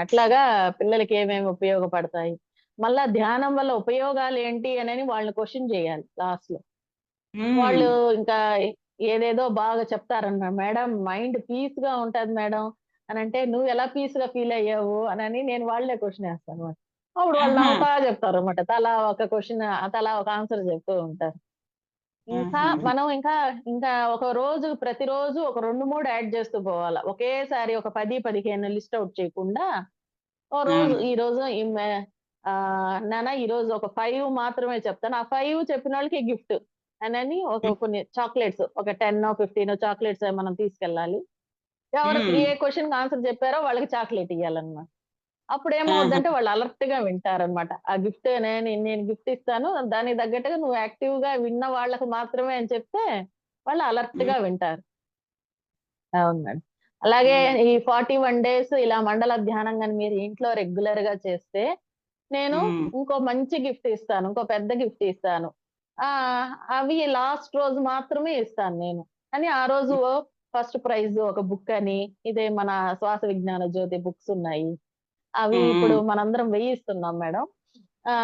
అట్లాగా పిల్లలకి ఏమేమి ఉపయోగపడతాయి. మళ్ళా ధ్యానం వల్ల ఉపయోగాలేంటి అనని వాళ్ళని క్వెషన్ చేయాలి లాస్ట్‌లో. హ్మ్. వాళ్ళు ఇంకా ఏదేదో బాగా చెప్తారన్నమాట. మేడం మైండ్ పీస్‌గా ఉంటది మేడం అనంటే, "నువ్వెలా పీస్‌గా ఫీల్ అయ్యావు?" అనని నేను వాళ్ళనే క్వెషన్ ఏస్తానన్నమాట. అప్పుడు వాళ్ళు ఆహా! నవ్వుతా చెప్తారన్నమాట. తలా ఒక ఆన్సర్ చెప్తూ ఉంటారు. ఆహాహా! ఇంకా ఒక రోజు ప్రతిరోజు ఒక 2, 3 యాడ్ చేస్తూ పోవాల. ఒకేసారి ఒక 10, 15 లిస్ట్ ఔట్ చేయకుండా, ఓ రోజు అవును. ఈరోజు నాన్న ఈరోజు ఒక 5 మాత్రమే చెప్తాను. ఆ 5 చెప్పినోళ్ళకి గిఫ్ట్ అనని హ్మ్. కొన్ని చాక్లేట్స్ ఒక 10, 15 చాక్లేట్స్ మనం తీసుకెళ్ళాలి. ఎవరికి హ్మ్. ఏ క్వెషన్‌కి ఆన్సర్ చెప్పారో వాళ్ళకి చాక్లేట్ ఇయ్యాలన్నమాట. ఆహా! అప్పుడేమవుద్దంటే వాళ్ళు అలర్ట్‌గా వింటారనమాట. ఆ గిఫ్ట్ నేను గిఫ్ట్ ఇస్తాను. దానికి తగ్గట్టుగా నువ్వు యాక్టివ్‌గా విన్న వాళ్ళకి మాత్రమే అని చెప్తే వాళ్ళు హ్మ్. అలర్ట్‌గా వింటారు. అవును మేడం. అలాగే హ్మ్. ఈ 41 డేస్ ఇలా మండల ధ్యానం గాని మీరు ఇంట్లో రెగ్యులర్‌గా చేస్తే, నేను హ్మ్. ఇంకో మంచి గిఫ్ట్ ఇస్తాను. ఇంకో పెద్ద గిఫ్ట్ ఇస్తాను. అవి లాస్ట్ రోజు మాత్రమే ఇస్తాను నేను. అని ఆ రోజు హ్మ్. ఫస్ట్ ప్రైజ్ ఒక బుక్ అని, ఇదే మన శ్వాస విజ్ఞాన జ్యోతి బుక్స్ ఉన్నాయి. అవి ఇప్పుడు హ్మ్. మనందరం వేయిస్తున్నాం మేడం.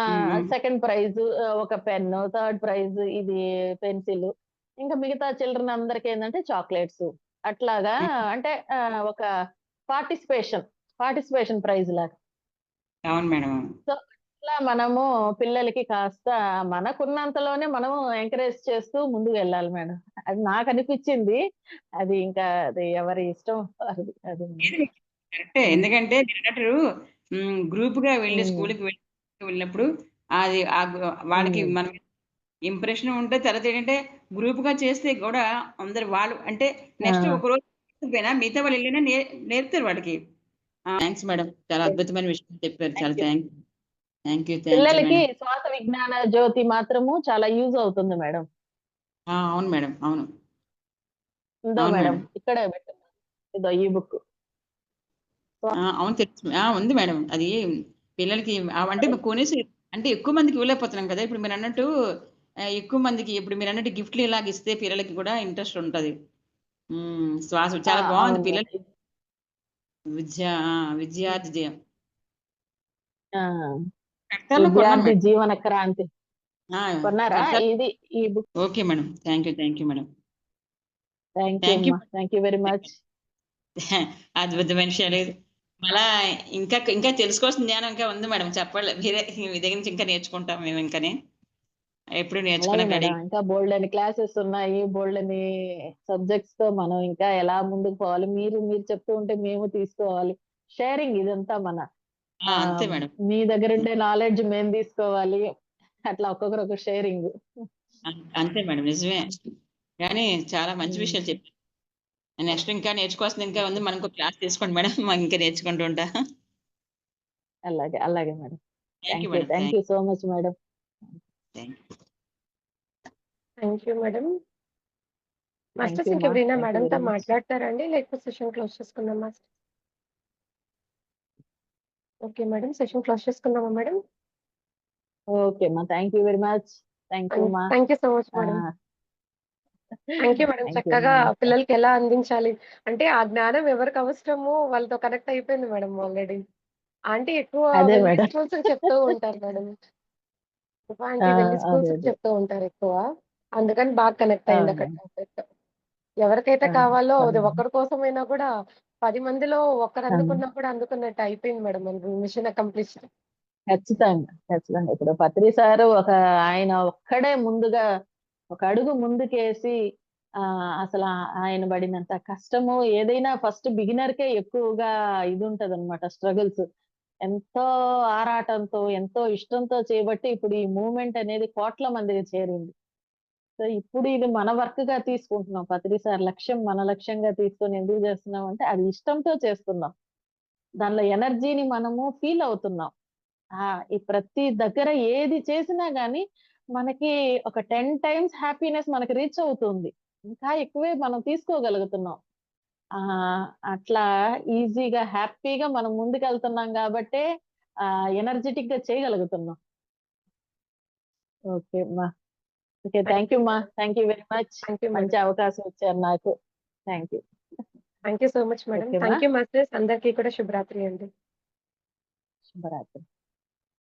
హ్మ్. హ్మ్. సెకండ్ ప్రైజ్ ఒక పెన్ను, థర్డ్ ప్రైజ్ ఇది పెన్సిలు. ఇంకా మిగతా చిల్డ్రన్ అందరికేందంటే చాక్లేట్సు. అట్లాగా హ్మ్. అంటే ఒక పార్టిసిపేషన్, పార్టిసిపేషన్ ప్రైజ్ లాగా. అవును మేడం. అవును. సో, ఇట్లా మనము పిల్లలకి కాస్త మనకున్నంతలోనే మనము ఎంకరేజ్ చేస్తూ ముందుకు వెళ్ళాలి మేడం. అది నాకనిపిచ్చింది. అది ఎవరి ఇష్టం అది. లేదు కరెక్టే. హ్మ్. ఎందుకంటే మీరన్నట్టు గ్రూప్‌గా వెళ్లి హ్మ్. స్కూలుకి వెళ్ళినప్పుడు అది వాళ్ళకి హ్మ్. మనం ఇంప్రెషన్ ఉంటే తర్వాతేంటంటే గ్రూప్‌గా చేస్తే గూడా అందరు వాళ్ళు అంటే ఆ! నెక్స్ట్ ఒకరోజు పోయినా మిగతా వాళ్ళు ఎళ్ళినా నేర్పుతారు వాడికి. Thanks madam. చాలా అద్భుతమైన విషయం చెప్పారు. చాలా థాంక్ యూ. థాంక్ యూ పిల్లలకి మేడం. శ్వాస విజ్ఞాన జ్యోతి మాత్రము చాలా యూజ్ అవుతుంది మేడం. అవును మేడం. అవును. ఉందో అవును మేడం. మేడం. ఇక్కడే పెట్టున్నా. ఇదో ఈ బుక్. అవును తెలుసు. ఉంది మేడం. అది పిల్లలకి అంటే కొనేసి అంటే ఎక్కువ మందికి ఇవ్వలేకపోతున్నాం కదా! ఇప్పుడు మీరన్నట్టు ఎక్కువ మందికి ఇప్పుడు మీరన్నట్టు గిఫ్ట్‌లు ఇలాగిస్తే పిల్లలకి కూడా ఇంట్రెస్ట్ ఉంటది. చాలా బావుంది అవును పిల్లలు మేడం. విద్యార్థి ఆ! కడతాల్లో కొన్నాను విద్యార్థి మేడం. జీవన క్రాంతి. ఆ! కొన్నారా? కడతాల్ ఈ book. Okay madam. Thank you madam. Thank you thank you. అమ్మా. Thank you very much. అద్భుతమైన విషయాలు. మళ్ళా ఇంకా తెలుసుకోవాల్సిన జ్ఞానం ఇంకా ఉంది మేడం. చెప్పాలి. మీ దగ్గర నుంచి ఇంకా నేర్చుకుంటాం మేము ఇంకని. ఎప్పుడు అలాగే నేర్చుకోవడానికి రెడీ. మేడం. ఇంకా బోలెడన్ని క్లాసెస్ ఉన్నాయి. బోలెడన్ని సబ్జెక్ట్స్‌తో మనం ఇంకా ఎలా ముందుకు పోవాలి. మీరు చెప్తూ ఉంటే మేము తీసుకోవాలి. షేరింగ్ ఇదంతా మన అంతే ఆహ్, మేడం. మీ దగ్గరుండే నాలెడ్జ్ మేము తీసుకోవాలి. అట్లా ఒక్కొక్కరు ఒక షేరింగ్. అంతే మేడం, నిజమే. కానీ చాలా మంచి విషయాలు చెప్పారు. నెక్స్ట్ ఇంకా నేర్చుకోవాల్సింది ఇంకా ఉంది. మనం ఇంకో క్లాస్ తీసుకోండి మేడం. ఇంకా నేర్చుకుంటూ ఉంటా. అలాగే అలాగే madam. Thank you thank you. Madam. Thank you so much madam. Thank you. Thank you madam. Thank masters you మా. ఇంకెవరైనా థ్యాంక్ యూ మేడంతో వెరీ మచ్. మాట్లాడతారండి? లేకపోతే సెషన్ క్లోజ్ చేసుకుందాం master? Okay madam. Session close చేసుకుందామా మేడం? ఓకే మా. Thank you very much. Thank you మా. Thank you so much madam. Thank you madam. Thank you చక్కగా మా. పిల్లలకి ఎలా అందించాలి అంటే ఆ జ్ఞానం ఎవరికి అవసరమో వాళ్ళతో కనెక్ట్ అయిపోయింది మేడం ఆల్రెడీ. ఆంటీ ఎక్కువ అదే వెల్లి మేడం. స్కూల్స్ చెప్తూ ఉంటారు మేడం. ఆంటీ ఆ! వెల్లి అదే స్కూల్స్ అదే. చెప్తూ ఉంటారు ఎక్కువ. అందుకని బాగా కనెక్ట్ అయింది అక్కడ అవును. టాపిక్. ఎవరికైతే ఆ! కావాలో అది అవును. ఒక్కరి కోసమైనా కూడా 10 మందిలో ఒక్కరు అవును. అందుకున్నా కూడా అందుకున్నట్టు అయిపోయింది మేడం మన మిషన్ అకంప్లిష్డ్. ఖచ్చితంగా. ఖచ్చితంగా. ఇప్పుడు పత్రి సారు ఆయన ఒక్కడే ముందుగా ఒక అడుగు ముందుకేసి అసల ఆయన పడినంత కష్టము ఏదైనా ఫస్ట్ బిగినర్‌కే ఎక్కువగా ఇదుంటదనమాట స్ట్రగుల్స్. ఎంతో ఆరాటంతో, ఎంతో ఇష్టంతో చేయబట్టి ఇప్పుడు ఈ మూవ్‌మెంట్ అనేది కోట్ల మందికి చేరింది. సో, ఇప్పుడు ఇది మన వర్క్‌గా తీసుకుంటున్నాం. పత్రి సార్ లక్ష్యం మన లక్ష్యంగా తీసుకొని ఎందుకు చేస్తున్నామంటే అది ఇష్టంతో చేస్తున్నాం. దానిలో ఎనర్జీని మనము ఫీల్ అవుతున్నాం. ఈ ప్రతి దగ్గర ఏది చేసినా గాని, మనకి ఒక 10 టైమ్స్ హ్యాపీనెస్ మనకి రీచ్ అవుతుంది. ఇంకా ఎక్కువే మనం తీసుకోగలుగుతున్నాం. అట్లా ఈజీగా, హ్యాపీగా మనం ముందుకెళ్తున్నాం గాబట్టే ఎనర్జిటిక్‌గా చేయగలుగుతున్నాం. ఓకే మా. ఓకే. థాంక్ యూ మా. Thank you very much. Thank you మంచి మేడం. అవకాశం ఇచ్చారు నాకు. Thank you. Thank you so much madam. Okay మా. Thank you masters. అందరికీ కూడా శుభరాత్రి అండి. శుభరాత్రి.